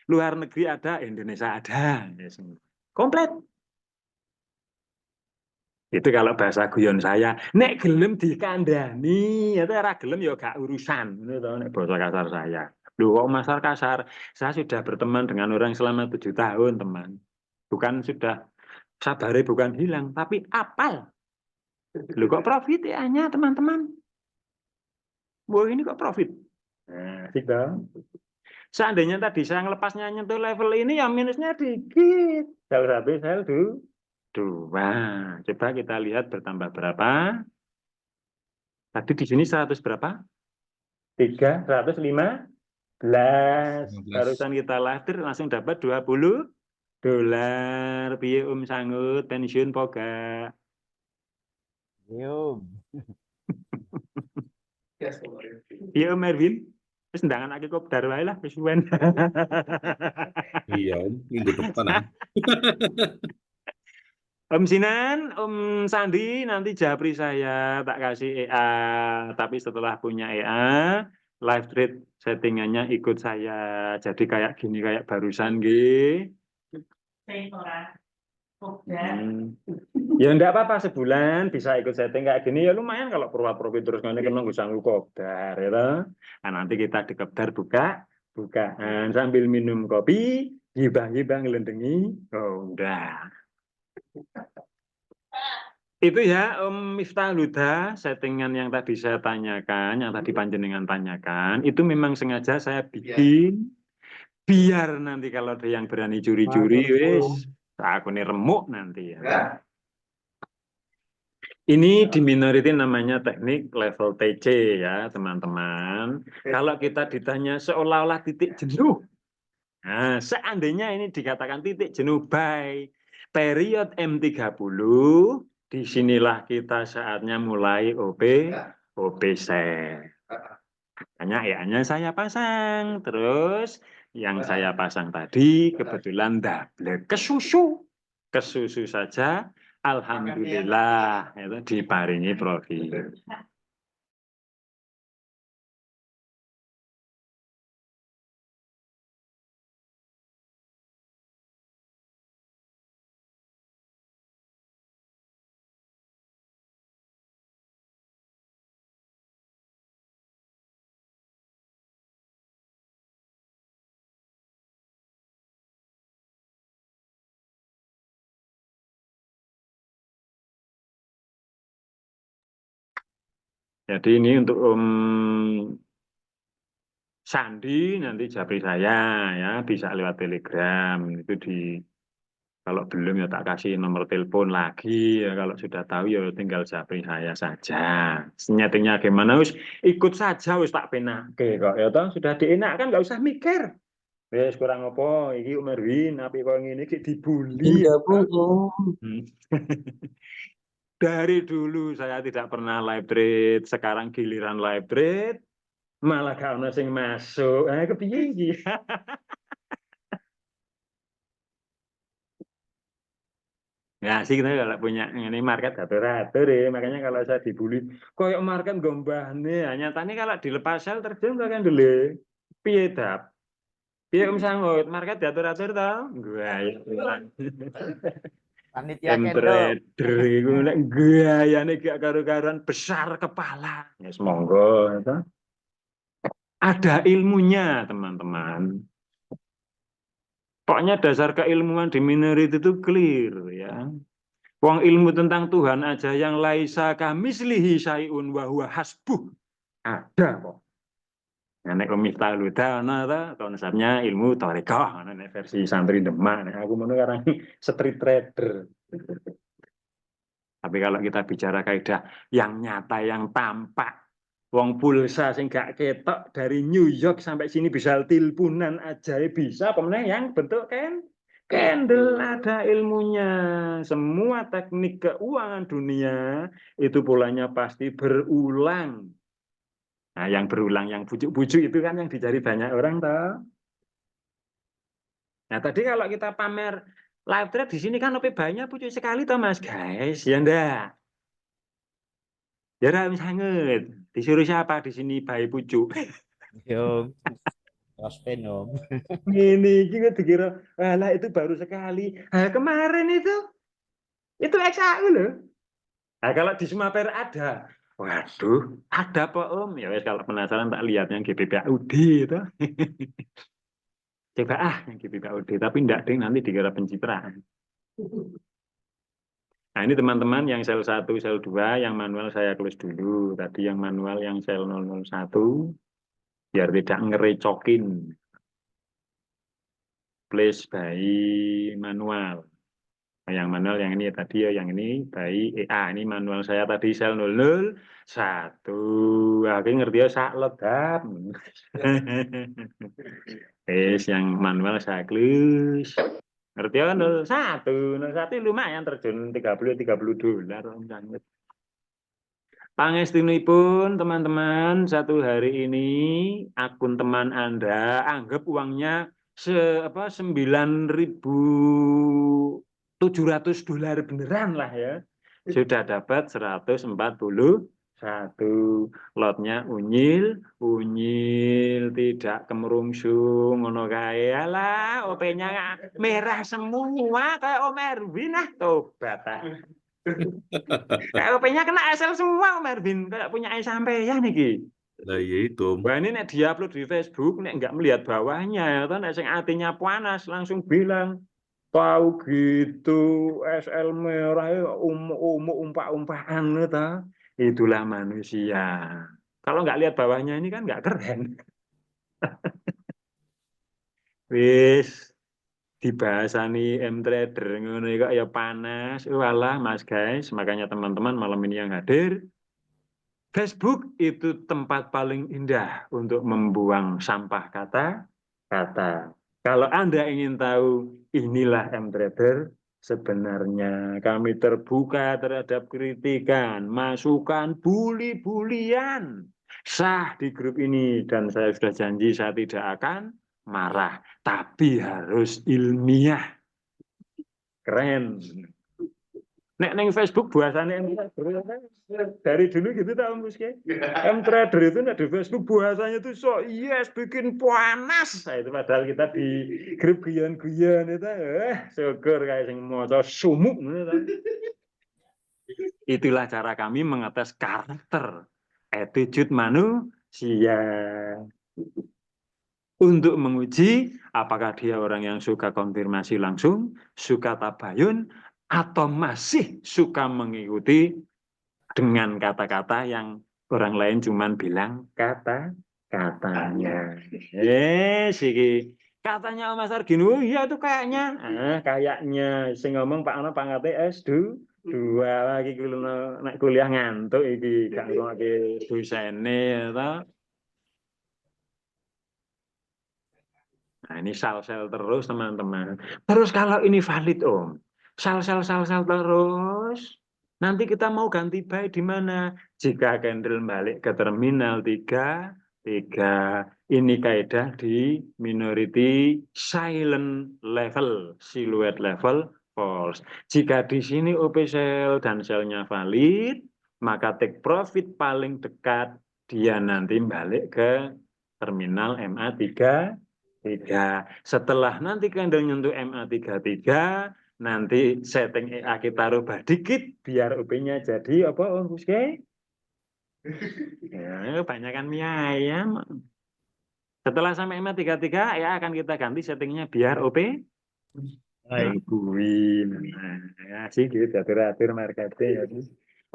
luar negeri ada, Indonesia ada, komplit. Itu kalau bahasa guyon saya, nek gelem dikandani, itu era gelem ya gak urusan, itu nek bahasa kasar saya. Loh kok masar kasar? Saya sudah berteman dengan orang selama 7 tahun, teman. Bukan sudah sabare bukan hilang, tapi apal. Loh kok profit ya hanya teman-teman? Wah ini kok profit? Nah, sih dong. Seandainya tadi saya ngelepasnya nyentuh level ini, ya minusnya dikit. Sel 1, sel 2. Coba kita lihat bertambah berapa. Tadi di sini 100 berapa? 315. Barusan kita lahir langsung dapat $20. Piye Sangut, pensiun poga. Yuk. Iya Mervin. Terus ndangan aku kopdar wae lah kesuwen. Iya, minggu depan. Om Sinan, Om Sandi, nanti japri saya tak kasih EA. Tapi setelah punya EA, live trade settingannya ikut saya. Jadi kayak gini, kayak barusan. Ya enggak apa-apa, sebulan bisa ikut setting kayak gini ya lumayan. Kalau Purwapropi terus ngene kena nggak sanggup kopdar ya toh. Nah, nanti kita di kopdar bukaan sambil minum kopi, gibah-gibah ngelendengi. Oh, udah. Itu ya Miftah Huda, settingan yang tadi saya tanyakan, yang tadi panjenengan tanyakan, itu memang sengaja saya bikin biar nanti kalau ada yang berani curi-curi, wis aku nih remuk nanti ya. Ini di minority namanya teknik level TC ya teman-teman. Kalau kita ditanya seolah-olah titik jenuh, nah seandainya ini dikatakan titik jenuh by period M30, disinilah kita saatnya mulai OP set. Hanya ya-nya saya pasang, terus yang saya pasang tadi kebetulan double kesusu saja. Alhamdulillah itu diparingi profil. Jadi ini untuk Sandi nanti japri saya ya bisa lewat Telegram itu kalau belum ya tak kasih nomor telepon lagi ya kalau sudah tahu ya tinggal japri saya saja. Nyetingnya gimana wis ikut saja wis tak penake kok ya toh sudah dienak kan nggak usah mikir. Wis kurang apa iki Merwin apik kok ngene iki dibully. Iya, Bu. Dari dulu saya tidak pernah live trade, sekarang giliran live trade malah gak ono sing masuk. Kepiye iki? Ya sih kita kalau punya ini market atur-atur ya. Makanya kalau saya dibully, koyok market gombahne. Nyatanya kalau dilepas sel terjun kan dulu. Piye dap? Piye sanggut? Market diatur-atur tau? Gua Panitia Kendo. trader iku nek gayane gak karu-karuan besar kepala. Ya monggo itu. Ada ilmunya, teman-teman. Pokoknya dasar keilmuan di minority itu clear ya. Wong ilmu tentang Tuhan aja yang laisa kamislihi syai'un wa huwa hasbuh. Ada kok. Nek Miftah Huda ana ta konsepnya ilmu tarekah ana nek versi santri Demak. Nek aku ngono karang street trader. Tapi kalau kita bicara kaidah yang nyata yang tampak wong pulsa sing gak ketok dari New York sampai sini bisa tilpunan aja bisa pemenang yang bentuk kan candle ada ilmunya. Semua teknik keuangan dunia itu polanya pasti berulang. Nah, yang berulang, yang bujuk-bujuk itu kan yang dicari banyak orang toh. Nah, tadi kalau kita pamer live trade di sini kan lebih banyak bujuk sekali toh Mas guys, ya ndak? Ya ora sanget. Disuruh siapa di sini bayi pucuk? Yo, Rospen, Om. Ini juga dikira, alah itu baru sekali. Nah, kemarin itu XAU loh. Nah, kalau di Sumaper ada. Waduh, ada Pak Om. Ya wes kalau penasaran tak lihat yang GBPAUD itu. Coba yang GBPAUD, tapi enggak ding nanti dikira pencitraan. Nah, ini teman-teman yang sel 1, sel 2, yang manual saya close dulu. Tadi yang manual yang sel 001, biar tidak ngerecokin. Place by manual. Nah, yang manual yang ini ya tadi ya, yang ini by EA. Ini manual saya tadi sel 001. Aku ngerti ya saklek. Yang manual saya close. Ngerti ya 01. 01 lumayan terjun 30 $30. Pangestunipun teman-teman, satu hari ini akun teman Anda anggap uangnya $9.700 beneran lah ya. Sudah dapat 140 Satu, lotnya unyil, tidak kemerungsung, ngono kae. Alah, OP-nya merah semua kayak Om Erwin ah, tobat ah. Kayak OP-nya kena SL semua Om Erwin, kayak punya sampeyan iki. Lah iya itu Om. Wah ini nek diupload di Facebook, nek nggak melihat bawahnya, atau nek sing hatinya panas langsung bilang, tahu gitu, SL merah umpak-umpakan itu. Itulah manusia. Kalau nggak lihat bawahnya ini kan nggak keren. Wis dibahasani M-Trader ngono kok ya panas. Walah Mas guys, makanya teman-teman malam ini yang hadir, Facebook itu tempat paling indah untuk membuang sampah kata-kata. Kalau Anda ingin tahu inilah M-Trader, sebenarnya kami terbuka terhadap kritikan, masukan, bully-bulian. Sah di grup ini dan saya sudah janji saya tidak akan marah, tapi harus ilmiah. Keren. Nek neng Facebook bahasanya dari dulu gitu tak Om Buske. M-Trader itu nek di Facebook bahasanya tuh so yes bikin panas. Nah, itu padahal kita di grup guyon-guyon itu syukur kayak sing maca sumuk. Itulah cara kami mengetes karakter, attitude manusia. Untuk menguji apakah dia orang yang suka konfirmasi langsung, suka tabayun, atau masih suka mengikuti dengan kata-kata yang orang lain cuma bilang kata-katanya. Siki. Katanya Mas Argino, iya itu kayaknya. Kayaknya. Sing ngomong Pak Ano pangate S2. Dua lagi naik kuliah ngantuk iki gak ngono dosene ya. Nah, ini sal-sel terus, teman-teman. Terus kalau ini valid, Om. Sal-sel terus. Nanti kita mau ganti buy di mana? Jika candle balik ke terminal 3. Ini kaidah di minority silent level, silhouette level, false. Jika di sini OP sell dan sell-nya valid, maka take profit paling dekat dia nanti balik ke terminal MA3. Setelah nanti candle nyentuh MA33, nanti setting EA kita rubah dikit biar OP-nya jadi apa Om Buske? Ya, banyakan mie ayam. Setelah sampai MA33, EA akan kita ganti settingnya biar OP. Nah, ya sih gitu atur-atur marketnya ya.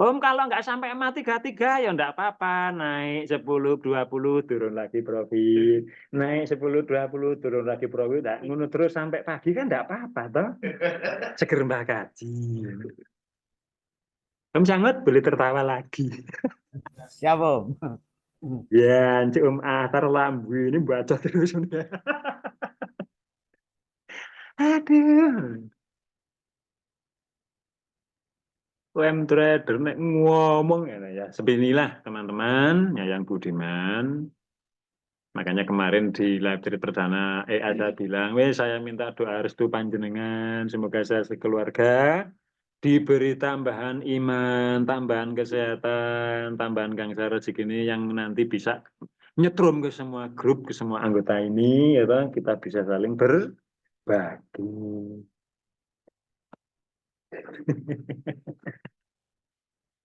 Om kalau nggak sampai MA33 ya enggak apa-apa, naik 10 20 turun lagi profit. Naik 10 20 turun lagi profit. Nah, ngono terus sampai pagi kan enggak apa-apa toh. Seger mbah kaji. Om Sangut boleh tertawa lagi. Siap, Om. Ya, Cik Om Atar lambu ini baca terus. Aduh. M-Trader nek ngomong ya. Sebinilah teman-teman, yang budiman. Makanya kemarin di live stream perdana ada bilang, saya minta doa restu panjenengan, semoga saya sekeluarga diberi tambahan iman, tambahan kesehatan, tambahan gangsa rezeki ini yang nanti bisa nyetrum ke semua grup, ke semua anggota ini, ya toh, kita bisa saling berbagi.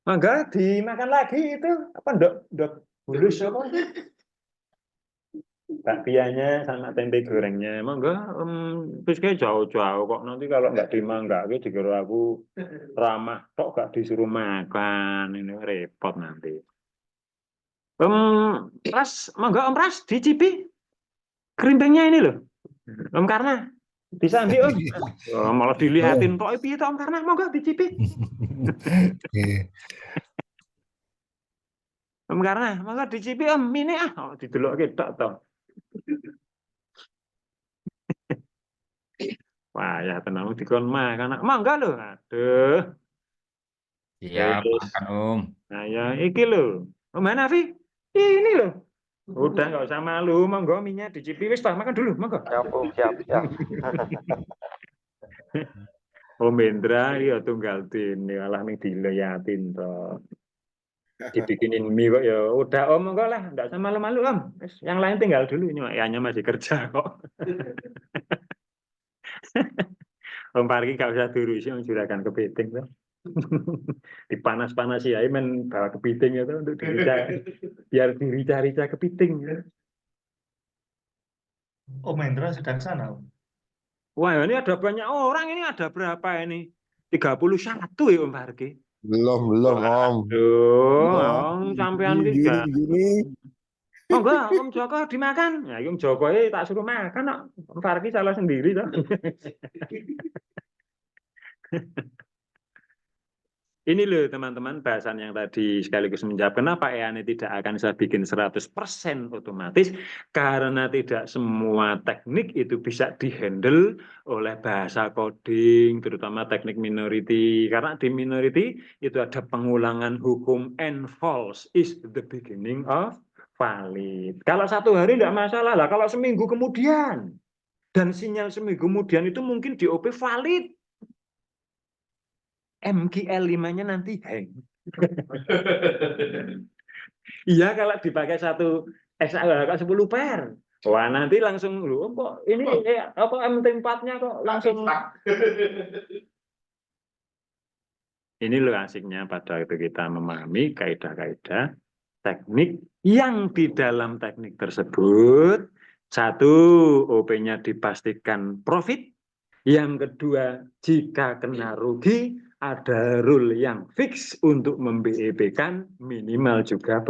Mangga dimakan lagi itu apa dok bulus apa? Bakpianya sama tempe gorengnya, mangga terus kayak jauh-jauh kok nanti kalau nggak dimangga, dikira aku ramah kok nggak disuruh makan, ini repot nanti. Ras, mangga Om Ras dicipi kerimpengnya ini loh, Om Karna bisa ambil Om. Malah dilihatin kok piye Om Karna, mangga dicipi. Om Karna, mangga dicipi Om, ini didelokke tok toh. Wah ya tenang dikon makan, mangga loh, aduh. Siap, makan Om. Nah ya iki loh, Om Hanafi, ini loh. Udah nggak usah malu, monggo minyak dicipi wis makan dulu, monggo. Siap, Om. Siap. Om Indra ya tunggal tin, alah ning dileyatin to. dibikinin mie kok ya udah Om kok lah, enggak usah malu-malu Om. Yang lain tinggal dulu, ini ayahnya masih kerja kok. Om Parki gak usah diurusi, Om juragan kepiting tuh. Dipanas-panasi ya, men bawa kepiting itu untuk dirica, biar dirica-rica kepiting. Ya. Om Hendra sedang sana, Om. Wah ini ada banyak orang, ini ada berapa ini? 31 ya Om Parki. Belum, Om. Aduh, Om sampean ki Gini. oh enggak, Om Joko dimakan. Ya, Om Joko tak suruh makan kok. Om Farki salah sendiri toh. Ini loh teman-teman bahasan yang tadi sekaligus menjawab kenapa EANI tidak akan saya bikin 100% otomatis karena tidak semua teknik itu bisa dihandle oleh bahasa coding terutama teknik minority karena di minority itu ada pengulangan hukum and false is the beginning of valid. Kalau 1 hari tidak masalah lah, kalau seminggu kemudian dan sinyal seminggu kemudian itu mungkin di OP valid. MQL5-nya nanti hang. Iya kalau dipakai 10 per. Wah nanti langsung lu kok ini apa MT4-nya kok langsung. Ini loh asiknya pada itu kita memahami kaidah-kaidah teknik yang di dalam teknik tersebut satu OP-nya dipastikan profit. Yang kedua, jika kena rugi, ada rule yang fix untuk memBEP-kan minimal juga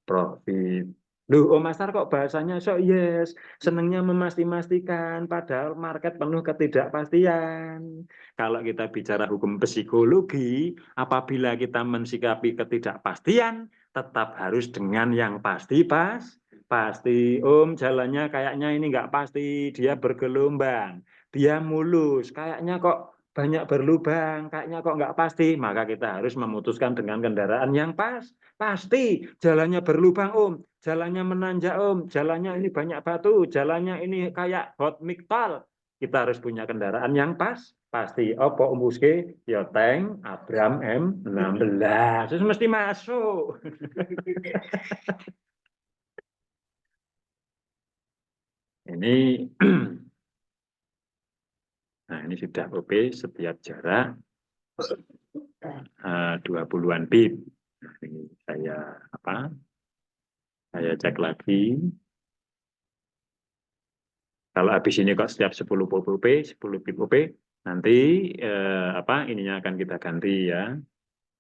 profit. Loh, Om Master kok bahasanya so yes, senangnya memastikan padahal market penuh ketidakpastian. Kalau kita bicara hukum psikologi, apabila kita mensikapi ketidakpastian, tetap harus dengan yang pasti pasti. Om jalannya kayaknya ini nggak pasti, dia bergelombang. Dia mulus, kayaknya kok banyak berlubang, kayaknya kok nggak pasti, maka kita harus memutuskan dengan kendaraan yang pasti. Jalannya berlubang Om, jalannya menanjak Om, jalannya ini banyak batu, jalannya ini kayak hot mix tol. Kita harus punya kendaraan yang pasti. Apa Om Buske? Ya tank Abram M16, terus mesti masuk. Ini nah ini sudah OP setiap jarak 20-an pip. Nah, ini saya cek lagi. Kalau habis ini kok setiap 10 pip OP, nanti ininya akan kita ganti ya.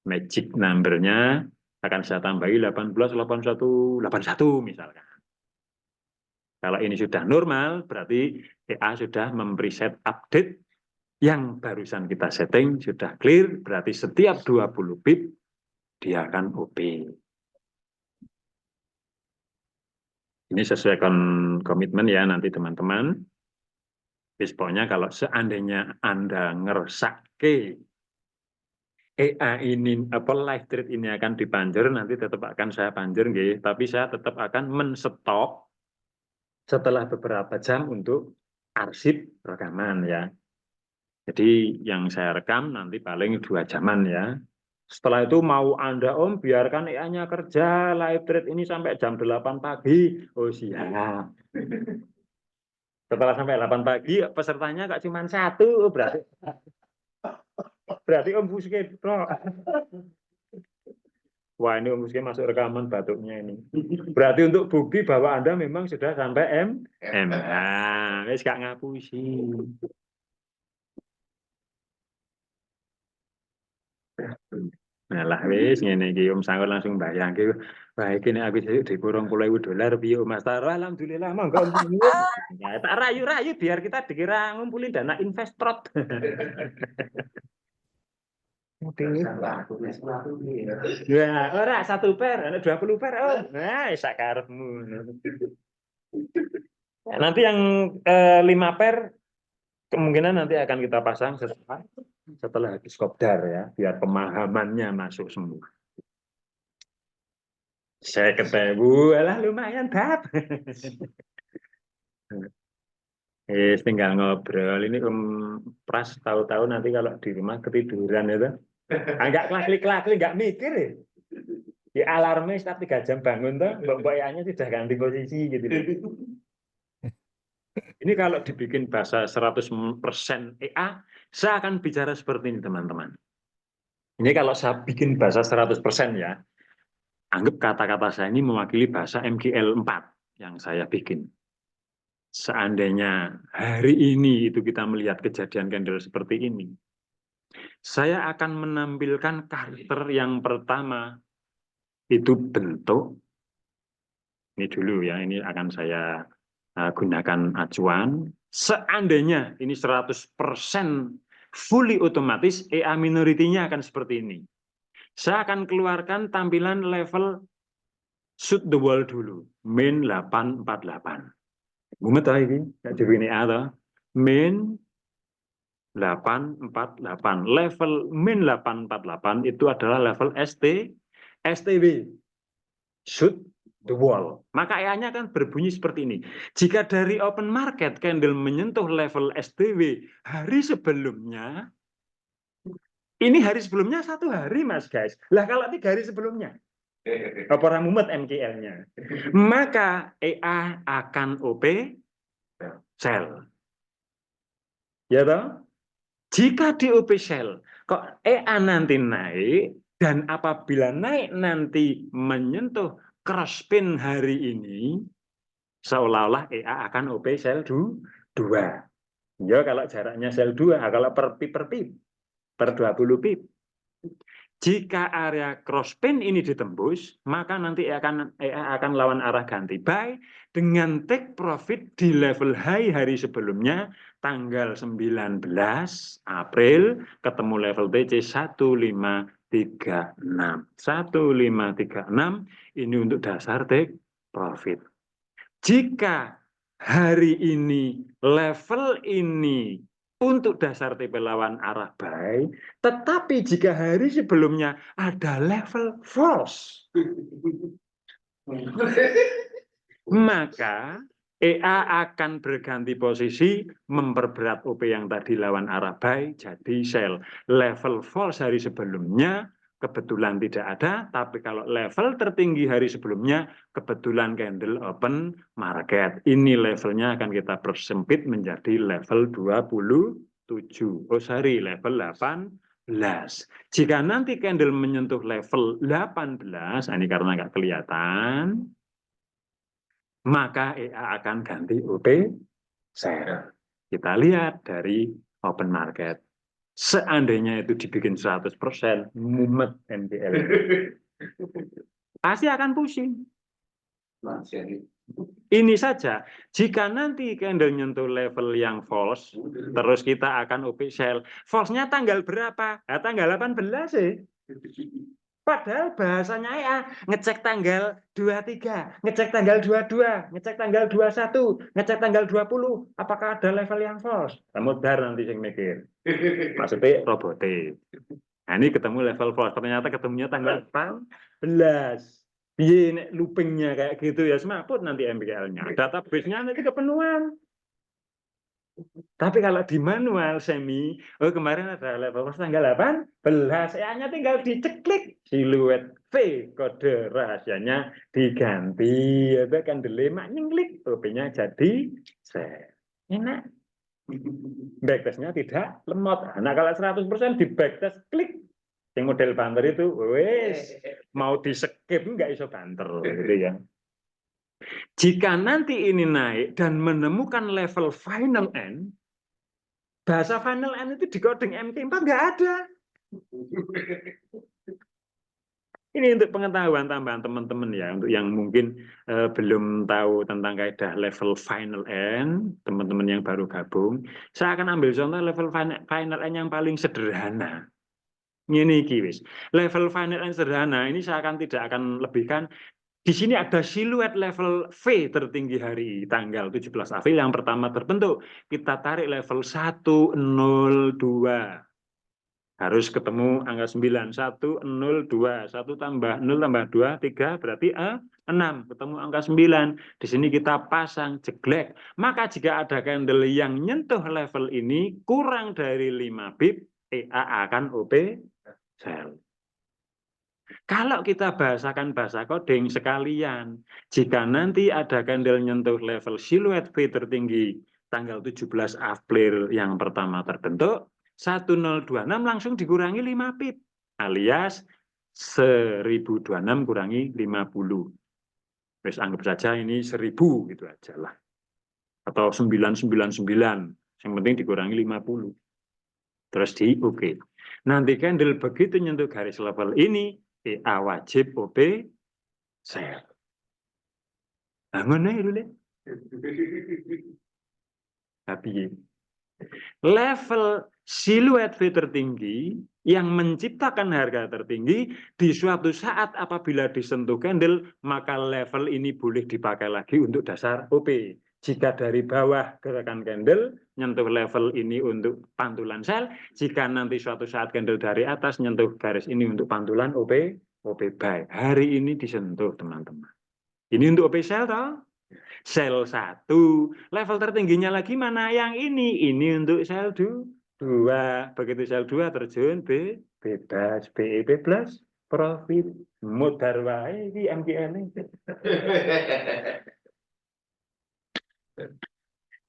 Magic number-nya akan saya tambahi 18, 81, 81 misalkan. Kalau ini sudah normal, berarti EA sudah mempreset update yang barusan kita setting, sudah clear, berarti setiap 20 pip, dia akan OP. Ini sesuai komitmen ya nanti teman-teman. Pokoknya kalau seandainya Anda ngersake EA ini, live trade ini akan dipanjer, nanti tetap akan saya panjer, tapi saya tetap akan menstop setelah beberapa jam untuk arsip rekaman ya. Jadi yang saya rekam nanti paling 2 jaman ya. Setelah itu mau Anda Om biarkan EA-nya kerja live trade ini sampai jam 8 pagi. Oh siap. Setelah sampai 8 pagi pesertanya kok cuma 1, berarti Om Buske bro. Wah ini Om Buske masuk rekaman batuknya ini. Berarti untuk bukti bahwa Anda memang sudah sampai M. Nah, wis gak ngapusi. Nah lah wis ngene iki Om Sanggur langsung bayangke baik ini aku jadi $20.000 piye Mas Taro alhamdulillah monggo ya tak rayu-rayu biar kita dikira ngumpulin dana investrot. Ya, ora 1 per, ana 20 per. Oh, nah sak karepmu. Nanti yang 5 per kemungkinan nanti akan kita pasang setelah habis kopdar ya, biar pemahamannya masuk semua. Saya ketemu, alah lumayan bab. Tinggal ngobrol. Ini Om Pras tahu-tahu nanti kalau di rumah ketiduran itu. Agak klik-klik, nggak mikir ya. Ya alarmnya setiap 3 jam bangun tuh, mbak EA-nya sudah ganti posisi gitu. Ini kalau dibikin bahasa 100% EA, saya akan bicara seperti ini teman-teman. Ini kalau saya bikin bahasa 100% ya, anggap kata-kata saya ini mewakili bahasa MGL 4 yang saya bikin. Seandainya hari ini itu kita melihat kejadian candle seperti ini, saya akan menampilkan karakter yang pertama, itu bentuk. Ini dulu ya, ini akan saya gunakan acuan. Seandainya ini 100% fully otomatis, EA minority-nya akan seperti ini. Saya akan keluarkan tampilan level shoot the wall dulu. Min 848. Mumet lagi, jadi ini ada. Min 848. Level min 848 itu adalah level STW. Shoot the wall. Maka EA-nya akan berbunyi seperti ini. Jika dari open market candle menyentuh level STW hari sebelumnya, ini hari sebelumnya 1 hari mas guys. Lah kalau 3 hari sebelumnya, apa mumet MKL-nya, maka EA akan OP sell. Ya toh? Jika di OP sell, kok EA nanti naik, dan apabila naik nanti menyentuh cross pin hari ini, seolah-olah EA akan OP sell 2. Ya kalau jaraknya sell 2, kalau per pip per 20 pip. Jika area cross pin ini ditembus, maka nanti EA akan lawan arah ganti buy dengan take profit di level high hari sebelumnya, tanggal 19 April, ketemu level TC 1536. 1536 ini untuk dasar take profit. Jika hari ini level ini untuk dasar TP lawan arah buy, tetapi jika hari sebelumnya ada level false, maka EA akan berganti posisi, memperberat OP yang tadi lawan arah buy jadi sell. Level false hari sebelumnya kebetulan tidak ada, tapi kalau level tertinggi hari sebelumnya kebetulan candle open market. Ini levelnya akan kita persempit menjadi level 27. Oh sorry, level 18. Jika nanti candle menyentuh level 18, ini karena nggak kelihatan, maka EA akan ganti OP sell. Kita lihat dari open market. Seandainya itu dibikin 100%, mumet MPL. Pasti akan pusing. Ini saja, jika nanti candle nyentuh level yang false, terus kita akan OP sell. False-nya tanggal berapa? Nah, tanggal 18 sih. Padahal bahasanya EA, ngecek tanggal 23, ngecek tanggal 22, ngecek tanggal 21, ngecek tanggal 20, apakah ada level yang false? Mudar nanti yang mikir. Maksudnya robotik. Nah ini ketemu level false, ternyata ketemunya tanggal 14. Iya, loopingnya kayak gitu ya, semaput nanti MBL-nya. Database-nya nanti kepenuhan. Tapi kalau di manual semi, oh kemarin ada level false tanggal 18, EA-nya tinggal diceklik siluet V, kode rahasianya diganti, itu kan delema nyengklik, OP-nya jadi set. Enak. Backtest-nya tidak lemot. Nah kalau 100% di backtest klik, yang model banter itu, wes mau di skip nggak iso banter, gitu ya. Jika nanti ini naik dan menemukan level final end, bahasa final end itu di coding MT4 nggak ada. Ini untuk pengetahuan tambahan teman-teman ya, untuk yang mungkin belum tahu tentang kaidah level final end, teman-teman yang baru gabung, saya akan ambil contoh level final end yang paling sederhana. Ini wis. Level final end sederhana ini saya tidak akan lebihkan. Di sini ada siluet level V tertinggi hari tanggal 17 April yang pertama terbentuk. Kita tarik level 102. Harus ketemu angka 9. 102. 1 tambah 0 tambah 2, 3 berarti 6. Ketemu angka 9. Di sini kita pasang jeglek. Maka jika ada candle yang nyentuh level ini kurang dari 5 pip, EA akan OP sell. Kalau kita bahasakan bahasa coding sekalian, jika nanti ada candle nyentuh level siluet V tertinggi tanggal 17 April yang pertama terbentuk, 1026 langsung dikurangi 5 pip, alias 1026 kurangi 50. Terus anggap saja ini 1000 gitu aja lah. Atau 999, yang penting dikurangi 50. Terus di oke. Nanti candle begitu nyentuh garis level ini, EA wajib OP sell. Nah, ngono ya dulu. Tapi level siluet V tertinggi yang menciptakan harga tertinggi di suatu saat apabila disentuh candle, maka level ini boleh dipakai lagi untuk dasar OP. Jika dari bawah gerakan candle nyentuh level ini untuk pantulan sell, jika nanti suatu saat candle dari atas nyentuh garis ini untuk pantulan OP buy. Hari ini disentuh teman-teman. Ini untuk OP sell toh? Sell 1. Level tertingginya lagi mana yang ini? Ini untuk sell 2. Begitu sell 2 terjun bebas BEP plus profit. Mudar wae iki MGN.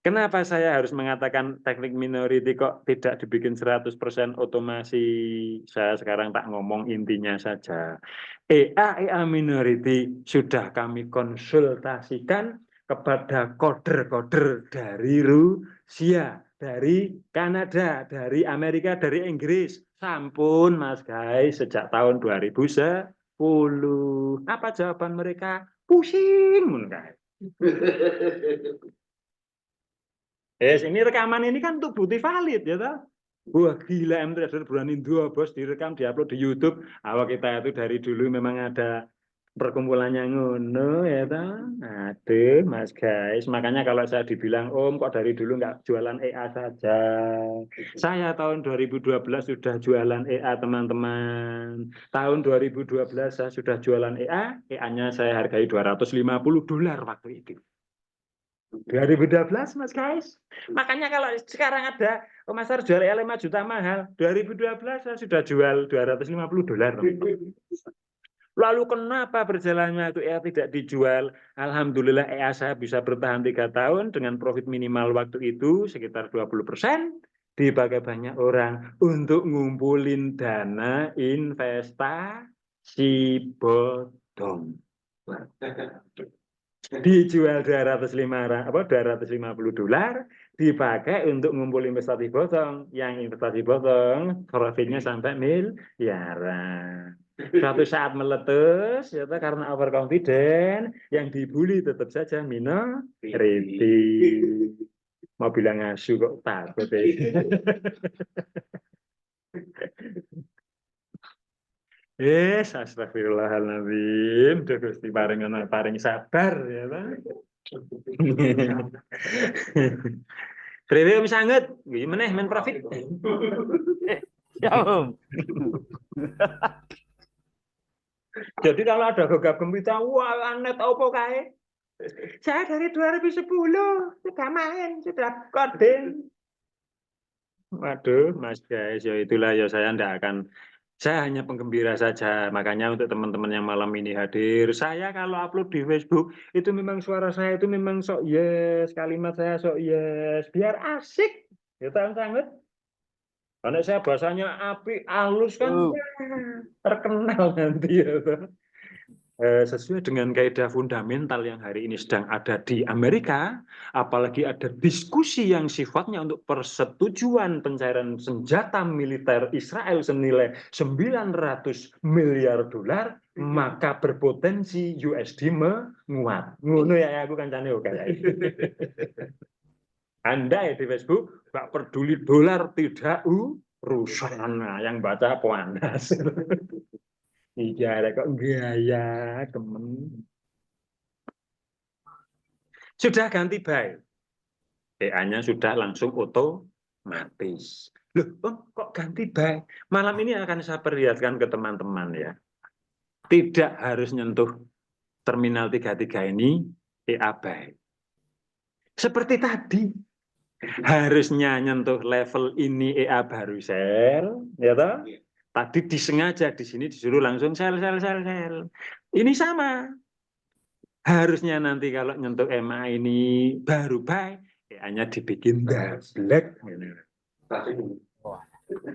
Kenapa saya harus mengatakan teknik minority kok tidak dibikin 100% otomasi? Saya sekarang tak ngomong intinya saja. EA minority sudah kami konsultasikan kepada koder-koder dari Rusia, dari Kanada, dari Amerika, dari Inggris. Sampun Mas guys, sejak tahun 2010. Apa jawaban mereka? Pusing, guys. Ini rekaman ini kan untuk bukti valid ya toh. Wah gila M-Trader berani dua bos direkam diupload di YouTube. Awal kita itu dari dulu memang ada perkumpulannya ngono ya toh. Aduh Mas guys, makanya kalau saya dibilang Om kok dari dulu nggak jualan EA saja. Saya tahun 2012 sudah jualan EA teman-teman. Tahun 2012 saya sudah jualan EA, EA-nya saya hargai $250 waktu itu. 2012 Mas guys. Makanya kalau sekarang ada Mas harus jual 5 juta mahal. 2012 saya sudah jual $250. Lalu kenapa berjalannya itu EA tidak dijual? Alhamdulillah EA saya bisa bertahan 3 tahun dengan profit minimal waktu itu sekitar 20%. Dipakai banyak orang untuk ngumpulin dana investasi bodong. Dijual $250 dipakai untuk ngumpul investasi bodong, yang investasi bodong profitnya sampai miliaran. Suatu saat meletus ya karena overconfident, yang dibully tetap saja minority. Mau bilang ngasu kok takut ya. Astagfirullahaladzim. Duh Gusti paring sabar ya, Pak. Premium sangat, gimana men profit? Ya, Om. Jadi kalau ada gagap gembita, wah aneh tau apa kae? Saya dari 2010 sudah main, sudah coding. Waduh, Mas guys, ya itulah ya saya tidak akan. Saya hanya penggembira saja, makanya untuk teman-teman yang malam ini hadir, saya kalau upload di Facebook, itu memang suara saya itu memang sok yes, kalimat saya sok yes, biar asik, ya sangat. Karena saya bahasanya api, halus kan, terkenal nanti ya. Sesuai dengan kaidah fundamental yang hari ini sedang ada di Amerika, apalagi ada diskusi yang sifatnya untuk persetujuan pencairan senjata militer Israel senilai $900 miliar, maka berpotensi USD menguat. Ngono ya aku kancane oke. Anda ya di Facebook nggak peduli dolar tidak urusan, yang baca panas. Iya, kok gaya temen. Sudah ganti buy. EA-nya sudah langsung otomatis. Loh, kok ganti buy? Malam ini akan saya perlihatkan ke teman-teman ya. Tidak harus nyentuh terminal 33 ini EA buy. Seperti tadi. Harusnya nyentuh level ini EA baru sell, ya toh? Tadi disengaja di sini disuruh langsung sel. Ini sama. Harusnya nanti kalau nyentuh MA ini baru baik, hanya dibikin black.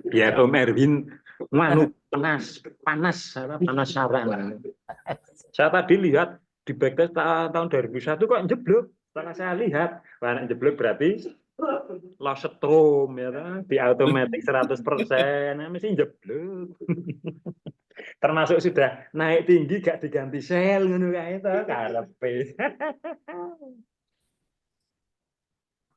Biar Om Erwin panas saran. Saya tadi lihat di backtest tahun 2001 kok jeblok. Setelah saya lihat, anak jeblok berarti lost strom ya kan? Di automatic 100%, mesti jeblok. Termasuk sudah naik tinggi gak diganti sel ngono kae to karepe.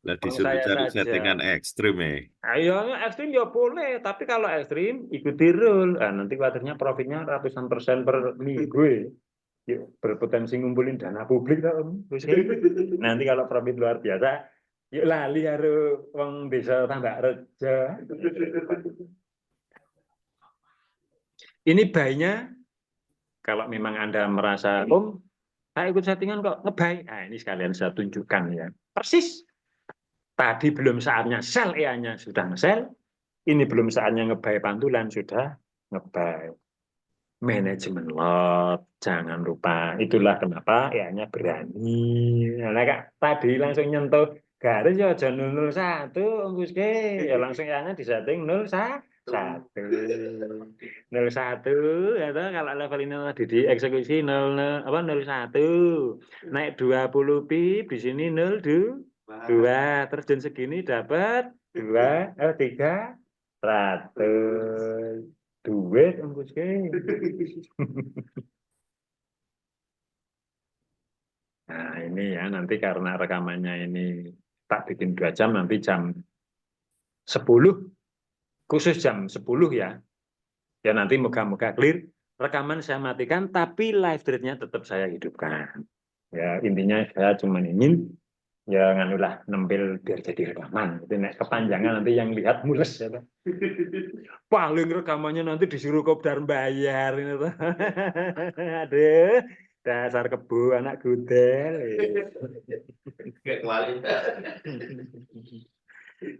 Lah Kalau disuruh saya cari saja. settingan ekstrim Ayo ekstrim ya boleh, tapi kalau ekstrim ikuti rule. Nanti khawatirnya profitnya ratusan persen per minggu ya. Yuk, berpotensi ngumpulin dana publik Om. Nanti kalau profit luar biasa, yuk lali karo wong desa Tambak Rejo. Ini bayinya, kalau memang Anda merasa, Om, saya ikut settingan kok ngebay. Nah, ini sekalian saya tunjukkan ya. Persis. Tadi belum saatnya sell EA-nya sudah nge-sell. Ini belum saatnya ngebay pantulan sudah ngebay. Manajemen lot, jangan lupa. Itulah kenapa EA-nya berani. Nah, Kak, tadi langsung nyentuh garis ya aja 001, Guske. Ya langsung EA-nya disetting 01. 01 ya toh, kalau level ini tadi dieksekusi 01. Naik 20 pip di sini 02. Terjun segini dapat 300 duit Guske. Nah, ini ya nanti karena rekamannya ini tak bikin 2 jam, nanti jam 10, khusus jam 10 ya. Ya nanti moga-moga clear. Rekaman saya matikan, tapi live thread-nya tetap saya hidupkan. Ya intinya saya cuma ingin ya nganulah nempel biar jadi rekaman. Itu nek kepanjangan nanti yang lihat mules ya. Paling rekamannya nanti disuruh kopdar bayar ini tuh. Aduh, dasar kebo anak gudel.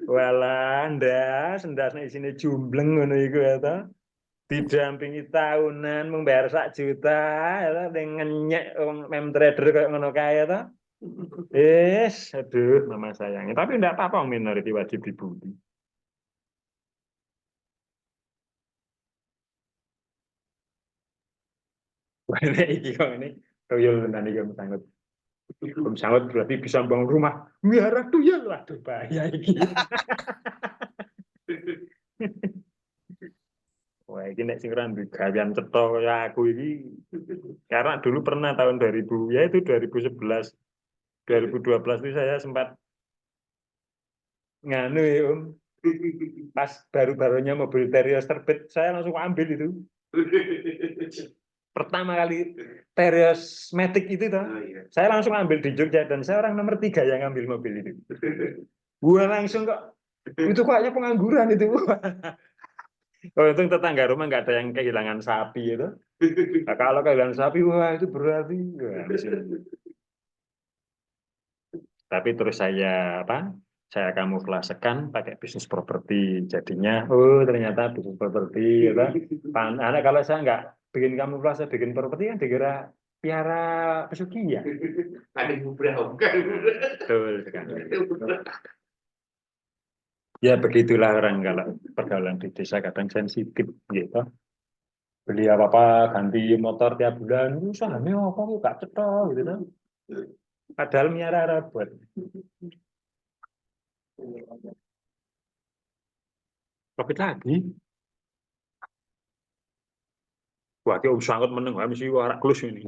Walah, ndas nek isine jumbleng ngono iku ya ta. Didampingi tahunan membayar 1 juta ya ning ngenyek wong mem trader kayak ngono kae ta. Aduh, mama sayangnya. Tapi enggak apa-apa minority wajib dibully. Wah, ini kok ini tuyul tenan iki sanggut. Sanggut berarti bisa bangun rumah. Miara tuyul, waduh bahaya iki. Wah, ini nek sing ora gawean cetha kaya aku iki. Karena dulu pernah tahun 2000, ya itu 2011, 2012 itu saya sempat nganu ya Om. Pas baru-barunya mobil Terios terbit, saya langsung ambil itu. Pertama kali Terios Matic itu toh, saya langsung ambil di Jogja dan saya orang nomor 3 yang ambil mobil itu. Gua langsung kok, itu kayaknya pengangguran itu. Oh, untung tetangga rumah nggak ada yang kehilangan sapi itu. Nah, kalau kehilangan sapi, wah itu berarti. Wah, tapi terus saya saya kamuflasekan pakai bisnis properti. Jadinya, oh ternyata bisnis properti. Anak kalau saya nggak bikin kamuflase, bikin properti kan dikira piara pesugihan. Ada beberapa kan. Betul sekali. Ya begitulah orang kalau pergaulan di desa kadang sensitif gitu. Beli apa-apa ganti motor tiap bulan, usahanya apa kok gak cetok gitu kan. Padahal miara rabot. Profit lagi. Wah, ki sangat meneng mesti warak klus ini.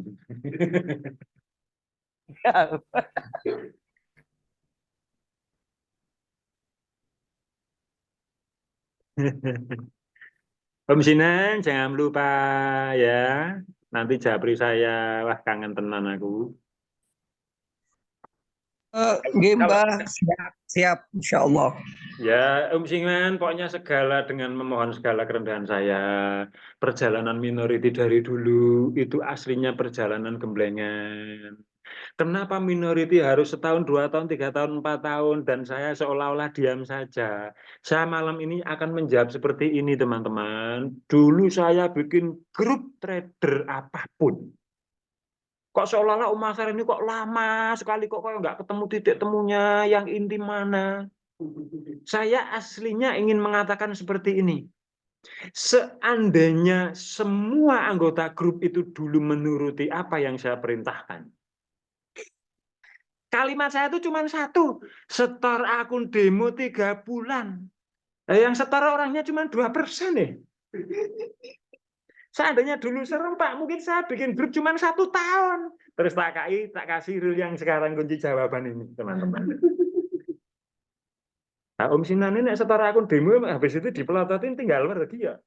Om Sinan, jangan lupa ya. Nanti japri saya, wah kangen tenan aku. Mbah, siap, insya Allah. Ya, Om Sinan, pokoknya segala dengan memohon segala kerendahan saya. Perjalanan minority dari dulu itu aslinya perjalanan gemblengan. Kenapa minority harus setahun, 2 tahun, 3 tahun, 4 tahun, dan saya seolah-olah diam saja. Saya malam ini akan menjawab seperti ini, teman-teman. Dulu saya bikin grup trader apapun. Kok seolah-olah Masar ini kok lama sekali, kok nggak ketemu titik temunya, yang inti mana. Saya aslinya ingin mengatakan seperti ini. Seandainya semua anggota grup itu dulu menuruti apa yang saya perintahkan, kalimat saya itu cuma satu, setor akun demo 3 bulan. Yang setor orangnya cuma 2% nih. Seandainya dulu serempak, mungkin saya bikin grup cuma 1 tahun. Terus tak kasih rule yang sekarang kunci jawaban ini, teman-teman. Nah, Om Sinan ini setor akun demo, habis itu dipelototin tinggal pergi ya.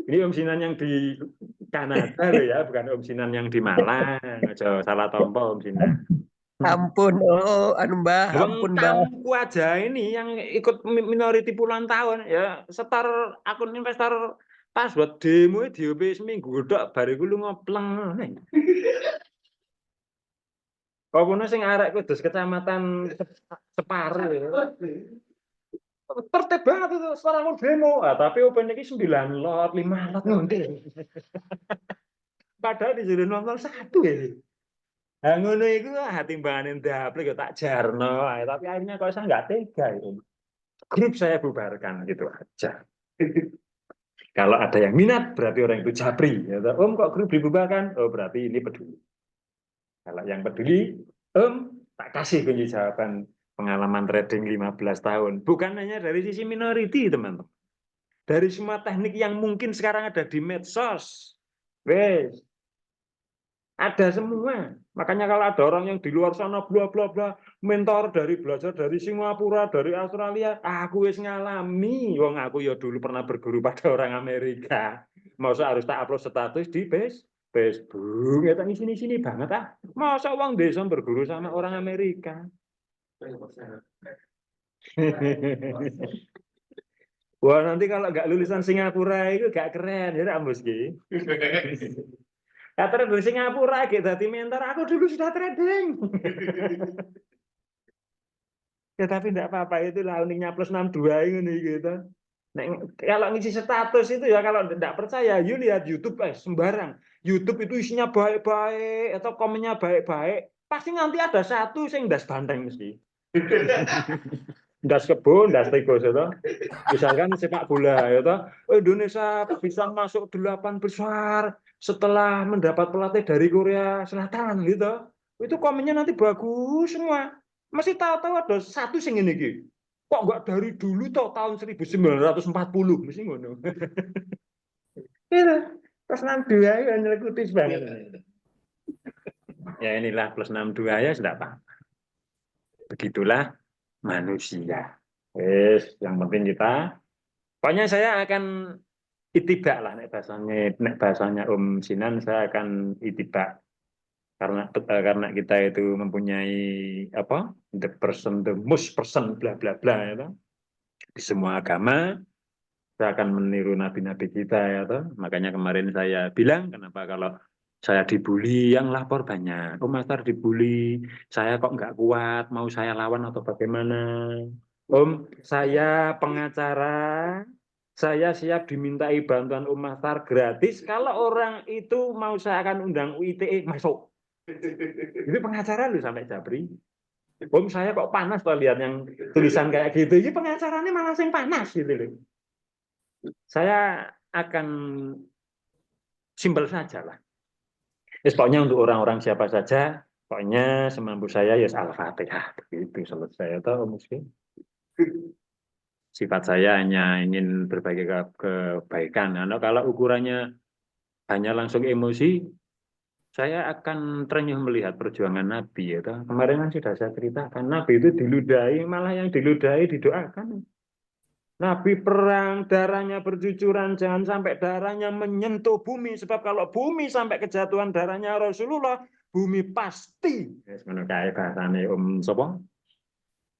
Ini Om Sinan yang di Kanada loh ya, bukan Om Sinan yang di Malang. Aja salah tompo Om Sinan. Ampun, Mbah, ampun, Mbah. Tamuku aja ini yang ikut minority puluhan tahun ya, setor akun investor password demo DOP seminggu dok, bariku lu ngopleng. Kono sing arek Kudus kecamatan Separe. Tertib banget itu setor akun demo. Tapi open iki 9 lot, 5 lot ngonti. Padahal di jero nonton 1 ya. Nah, ngono iku timbangan ndaplek tak jarno, tapi akhirnya kalau saya nggak tega itu. Grup saya bubarkan gitu aja. Kalau ada yang minat berarti orang itu japri. Ya, Om kok grup dibubarkan? Oh berarti ini peduli. Kalau yang peduli, Om tak kasih kunci jawaban pengalaman trading 15 tahun. Bukan hanya dari sisi minority, teman-teman. Dari semua teknik yang mungkin sekarang ada di medsos. Wes. Ada semua. Makanya kalau ada orang yang di luar sana bla bla bla, mentor dari belajar dari Singapura, dari Australia, aku wis ngalami. Wong aku ya dulu pernah berguru pada orang Amerika. Masa harus tak upload status di Facebook. Ya tak sini banget ah. Masa uang desa berguru sama orang Amerika. Wah nanti kalau nggak lulusan Singapura itu nggak keren ya Ambus Ki. Ya trading Singapura gitu, di mentor aku dulu sudah trading. Ya tapi tidak apa-apa, itu lah uniknya +62 ini gitu. Nah, kalau ngisi status itu ya kalau tidak percaya, you lihat YouTube sembarang. YouTube itu isinya baik-baik atau komennya baik-baik, pasti nanti ada satu yang das banteng mesti. Das kebun, das tikus itu. Misalkan sepak bola ya toh, Indonesia bisa masuk 8 besar setelah mendapat pelatih dari Korea Selatan gitu. Itu komennya nanti bagus semua. Masih tahu-tahu ada satu sing ini iki. Kok enggak dari dulu toh tahun 1940 mesti ngono. Itu +62 ya nyelekutis banget. Ya inilah +62 ya sudah apa. Begitulah manusia. Wes, yang penting kita. Pokoknya saya akan itibak lah nek bahasanya Om Sinan, saya akan itibak karena kita itu mempunyai apa? The most person bla bla bla ya, di semua agama. Saya akan meniru nabi-nabi kita ya toh. Makanya kemarin saya bilang kenapa kalau saya dibully yang lapor banyak. Om Mastar dibully, saya kok nggak kuat, mau saya lawan atau bagaimana? Om, saya pengacara, saya siap dimintai bantuan Om Mastar gratis. Kalau orang itu mau saya akan undang UITE masuk. Itu pengacara lu sampai Japri. Om saya kok panas tuh lihat yang tulisan kayak gitu. Ini pengacaranya malah yang panas gitu loh. Saya akan simpel saja lah. Pokoknya untuk orang-orang siapa saja, pokoknya semampu saya ya Al-Fatihah. Begitu selesai atau mungkin. Sifat saya hanya ingin berbagi kebaikan. Nah, kalau ukurannya hanya langsung emosi, saya akan terenyuh melihat perjuangan Nabi. Ya. Kemarin kan sudah saya ceritakan, Nabi itu diludahi, malah yang diludahi didoakan. Nabi perang, darahnya bercucuran, jangan sampai darahnya menyentuh bumi. Sebab kalau bumi sampai kejatuhan darahnya Rasulullah, bumi pasti. Kayak bahasanya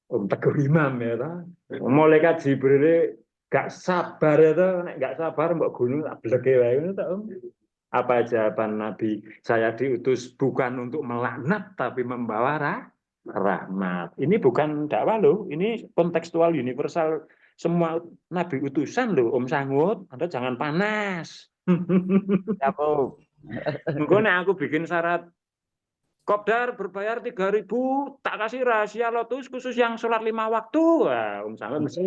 Teguh Imam ya. Malaikat Jibril gak sabar ya, gak sabar mbok gunung tak bleke wae ngono ta Om. Apa jawaban Nabi? Saya diutus bukan untuk melaknat, tapi membawa rahmat. Ini bukan dakwah loh, ini kontekstual universal. Semua Nabi utusan loh, Om Sangut. Anda jangan panas. Ya, Bu. Mungkin aku bikin syarat Kopdar berbayar 3.000, tak kasih rahasia Lotus khusus yang sholat 5 waktu. Wah, Om Sangut mesti.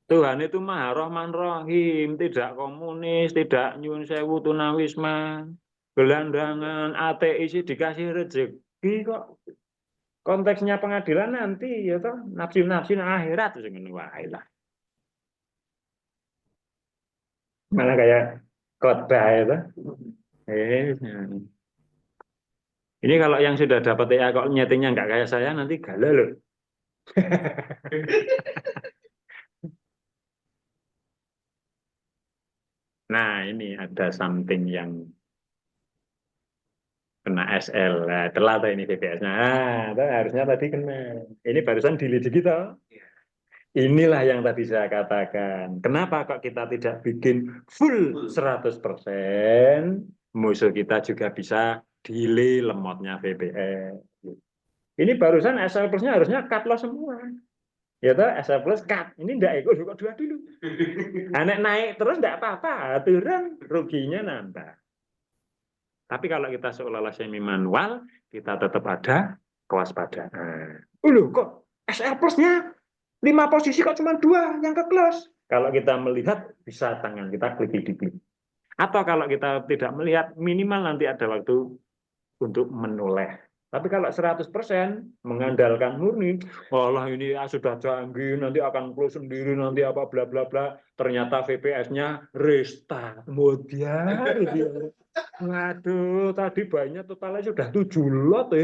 Tuhan itu Maha Rahman Rahim, tidak komunis, tidak nyun sewu tunawisma, gelandangan, ateis dikasih rezeki kok. Konteksnya pengadilan nanti ya toh, nafsin akhirat sing ngono wae lah. Malah kayak khotbah itu. Ini kalau yang sudah dapat ya kok nyetingnya nggak kayak saya nanti galau loh. Nah, ini ada something yang kena SL. Nah, telat ini VPS-nya. Nah, harusnya tadi kena. Ini barusan delete kita. Inilah yang tadi saya katakan. Kenapa kok kita tidak bikin full 100%? Musuh kita juga bisa delay lemotnya VPS. Ini barusan SL plus-nya harusnya cut loss semua. Ya toh, SL plus cut. Ini enggak ikut kok dua dulu. Anak naik terus enggak apa-apa, turun ruginya nambah. Tapi kalau kita seolah-olah semi manual, kita tetap ada kewaspadaan. Loh kok SL plus-nya 5 posisi kok cuma 2 yang ke close. Kalau kita melihat bisa tangan kita klik diklik. Atau kalau kita tidak melihat minimal nanti ada waktu untuk menoleh. Tapi kalau 100% mengandalkan murni, Allah ini sudah canggih, nanti akan close sendiri, nanti apa bla bla bla. Ternyata VPS-nya restart. Kemudian, waduh, tadi banyak totalnya sudah 7 lot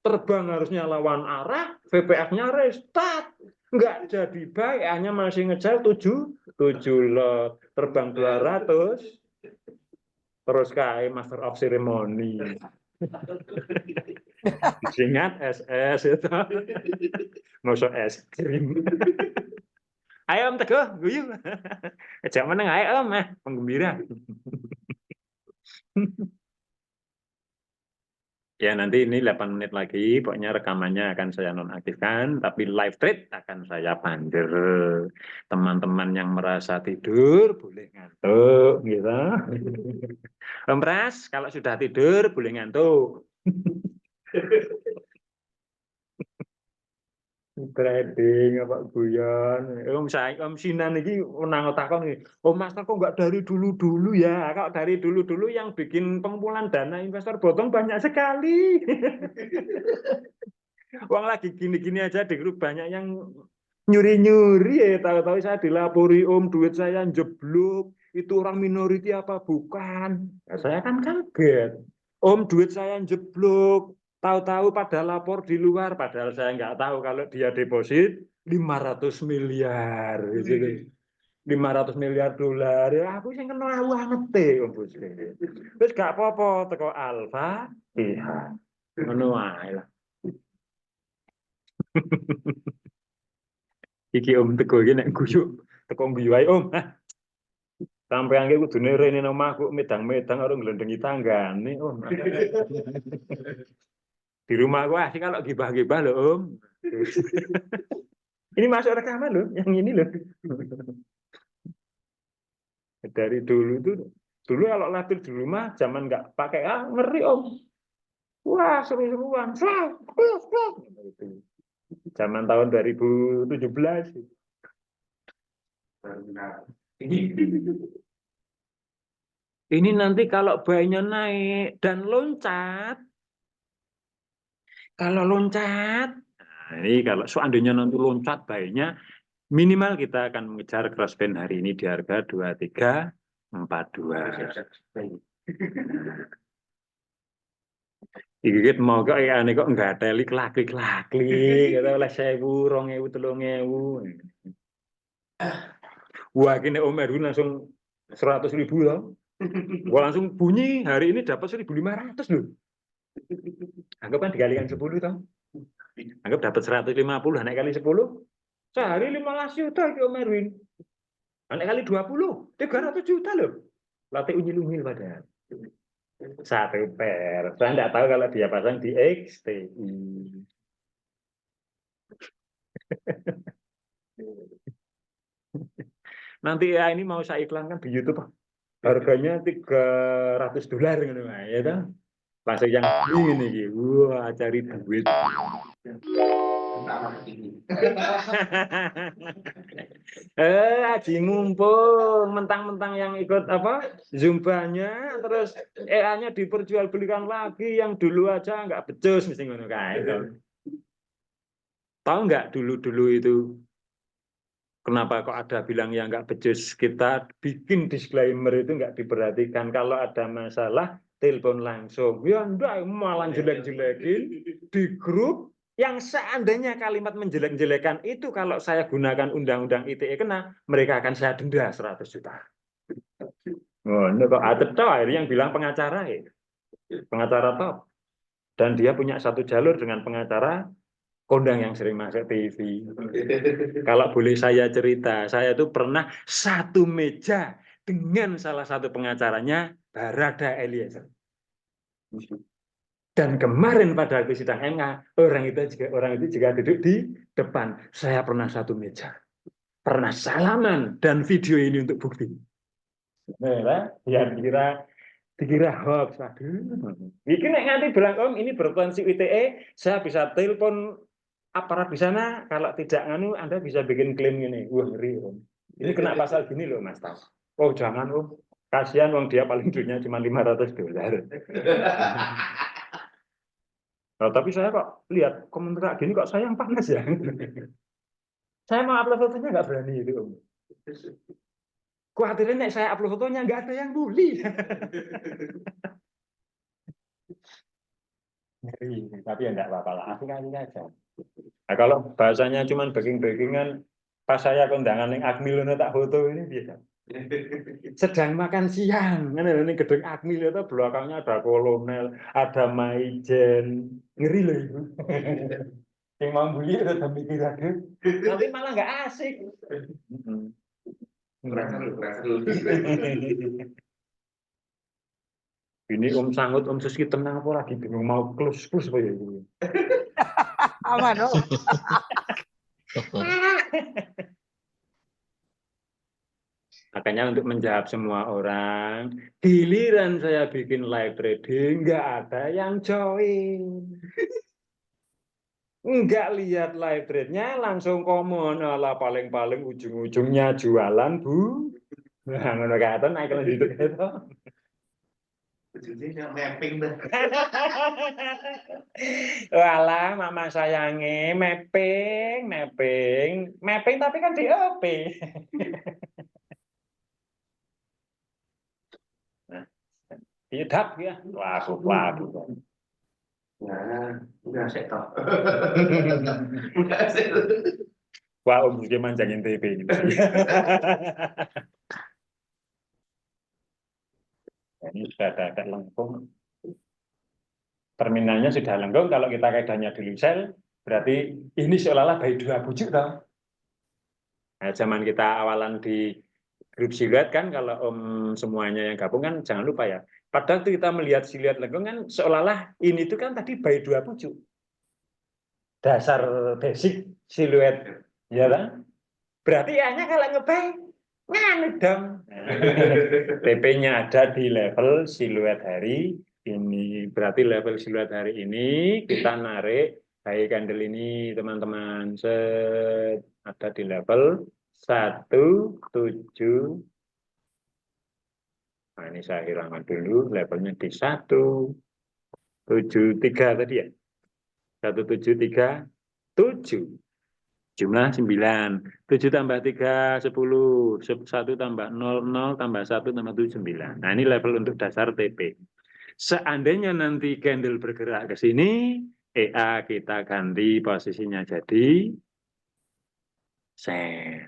terbang harusnya lawan arah, VPS-nya restart. Enggak jadi baik, hanya masih ngejar 7 lot. Terbang 200, terus kayak Master of Ceremony. Ingat SS itu. Masuk es krim. Ayo Om Teguh, guyu. Ajak meneng ayo Om, penggembira. Ya nanti ini 8 menit lagi, pokoknya rekamannya akan saya nonaktifkan, tapi live thread akan saya pandir. Teman-teman yang merasa tidur boleh ngantuk, gitu. Om Pras, kalau sudah tidur boleh ngantuk. Trading apa guyon. Om Sinan ini menang takon nih. Om Master kok nggak dari dulu-dulu ya? Kalau dari dulu-dulu yang bikin pengumpulan dana investor bodong banyak sekali. Uang lagi gini-gini aja di grup banyak yang nyuri-nyuri ya. Tahu-tahu saya dilapori Om duit saya jeblok. Itu orang minority apa bukan? Ya, saya kan kaget. Om duit saya jeblok. Tahu-tahu pada lapor di luar, padahal saya nggak tahu kalau dia deposit 500 miliar. Gitu. 500 miliar dolar. Ya, aku yang kena banget Om Bos. Terus gak apa-apa, teko Alfa, iya. Ngono wae lah. Iki Om Teguh iki nek guyu, teko guyu wae Om. Sampai angge kudune rene nang omahku medang-medang karo nglendengi tanggane Om. Di rumah gua sih kalau gibah-gibah loh Om. Ini masuk rekaman loh, yang ini loh. Dari dulu tuh, dulu kalau latih di rumah zaman nggak pakai ngeri Om. Wah seru-seruan. Zaman tahun 2017. Ini nanti kalau bayinya naik dan loncat. Kalau loncat, nah ini kalau seandainya nanti loncat bayinya, minimal kita akan mengejar crossband hari ini di harga 2342. Iki mau kok ane kok enggak teli klik gitu oleh 1000, 2000, 3000. Wah, kene Om Erwin langsung 100.000 loh. Gua langsung bunyi hari ini dapat 1.500 loh. Anggap kan dikalikan 10 toh. Anggap dapat 150 naik kali 10. Sehari 15 juta ke Om Erwin. Anak kali 20, 300 juta loh. Latih unyil-unyil padahal. 1 per. Saya tidak tahu kalau dia pasang di XTI. Nanti ya ini mau saya iklankan di YouTube. Harganya $300 gitu, ya kan? Langsung yang ini nih, wah cari duit. Haji mumpung, mentang-mentang yang ikut apa Zumbanya, terus EA-nya diperjualbelikan lagi, yang dulu aja nggak becus, mesti ngono kae. Tahu nggak dulu itu? Kenapa kok ada bilang yang nggak becus? Kita bikin disclaimer itu nggak diperhatikan. Kalau ada masalah, telepon langsung. Ya enggak, malah jelek-jelekin di grup yang seandainya kalimat menjelek-jelekan itu kalau saya gunakan undang-undang ITE kena, mereka akan saya denda 100 juta. Oh, ini kok Atep toh akhirnya yang bilang pengacara ya. Pengacara top. Dan dia punya satu jalur dengan pengacara kondang yang sering masuk TV. Kalau boleh saya cerita, saya itu pernah satu meja dengan salah satu pengacaranya, Barada Eliezer. Dan kemarin pada waktu sidang MK, orang itu juga duduk di depan. Saya pernah satu meja, pernah salaman, dan video ini untuk bukti. Nah, ya dikira hoax. Aduh. Ini nanti bilang, Om, ini berpotensi ITE, saya bisa telepon aparat di sana, kalau tidak nganu Anda bisa bikin klaim ini. Wah, ngeri, Om. Ini kena pasal gini loh, Mas Tas. Oh, jangan, Om. Kasihan, Om, dia paling duitnya cuma $500. Nah, tapi saya kok lihat komentar gini kok saya yang panas ya. Saya mau upload fotonya nggak berani itu, Om. Khawatirnya nek saya upload fotonya nggak ada yang bully. Ngeri, tapi ya enggak apa-apa lah, asik-asik aja. Nah, kalau bahasanya cuma backing-backingan, pas saya kondangan yang Akmil tak foto ini biasa. Sedang makan siang, ini gedung Akmil itu belakangnya ada kolonel, ada maijen, ngeri loh itu. Yang mau bully udah mikir aduh, tapi malah nggak asik. Ini Om Sangut, Om Suski tenang apa lagi bingung mau close apa ya ini. Aman, Om. Makanya untuk menjawab semua orang, giliran saya bikin live trading, nggak ada yang join. Nggak lihat live trade-nya, langsung komen, ala paling-paling ujung-ujungnya jualan, Bu. Nah, ngono kata naik lanjut itu. Mapping dah. Walah, mama sayange mapping tapi kan di OP. Nah, tidak ya. Waduh. Nah, udah setok. Wah, Om dia manjangin TP. Ini sudah ada lengkung. Terminalnya sudah lengkung. Kalau kita kaidahnya dulu sel, berarti ini seolah-olah bayi 2 bujuk toh. Nah, zaman kita awalan di grup siluet kan, kalau Om semuanya yang gabung kan jangan lupa ya. Pada waktu kita melihat siluet lengkung kan seolah-olah ini tuh kan tadi bayi 2 bujuk. Dasar basic siluet, ya kan? Berarti hanya kalau ngebay nganu dong. TP-nya ada di level siluet hari ini. Berarti level siluet hari ini kita narik high candle ini, teman-teman. Ada di level 17. Nah, ini saya hilangkan dulu levelnya di 173 tadi ya. 1737. Jumlah 9, 7 tambah 3, 10, 1 tambah 0, 0 tambah 1 tambah 7, 9. Nah, ini level untuk dasar TP. Seandainya nanti candle bergerak ke sini, EA kita ganti posisinya jadi sell.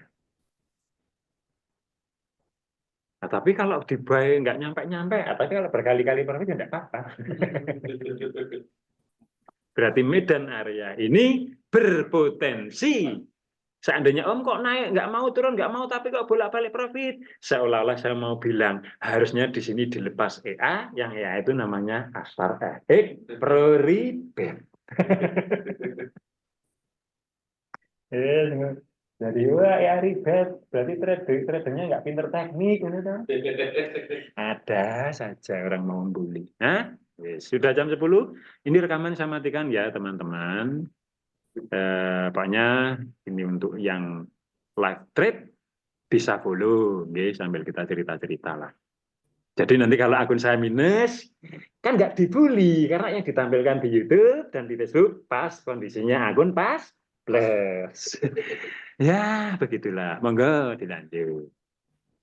Nah, tapi kalau di buy nggak nyampe-nyampe, tapi kalau berkali-kali profit ya nggak apa-apa. Berarti medan area ini berpotensi Seandainya Om kok naik, nggak mau turun, nggak mau, tapi kok bolak-balik profit. Seolah-olah saya mau bilang, harusnya di sini dilepas EA, yang EA itu namanya asar proribet. Jadi wah EA ribet, berarti tradernya nggak pinter teknik, gitu kan? Ada saja orang mau membuli. Nah, sudah jam 10, ini rekaman saya matikan ya teman-teman. Pokoknya ini untuk yang live trade bisa follow, okay, sambil kita cerita-cerita lah. Jadi nanti kalau akun saya minus, kan nggak dibully karena yang ditampilkan di YouTube dan di Facebook pas kondisinya akun pas plus. Ya begitulah, monggo dilanjut.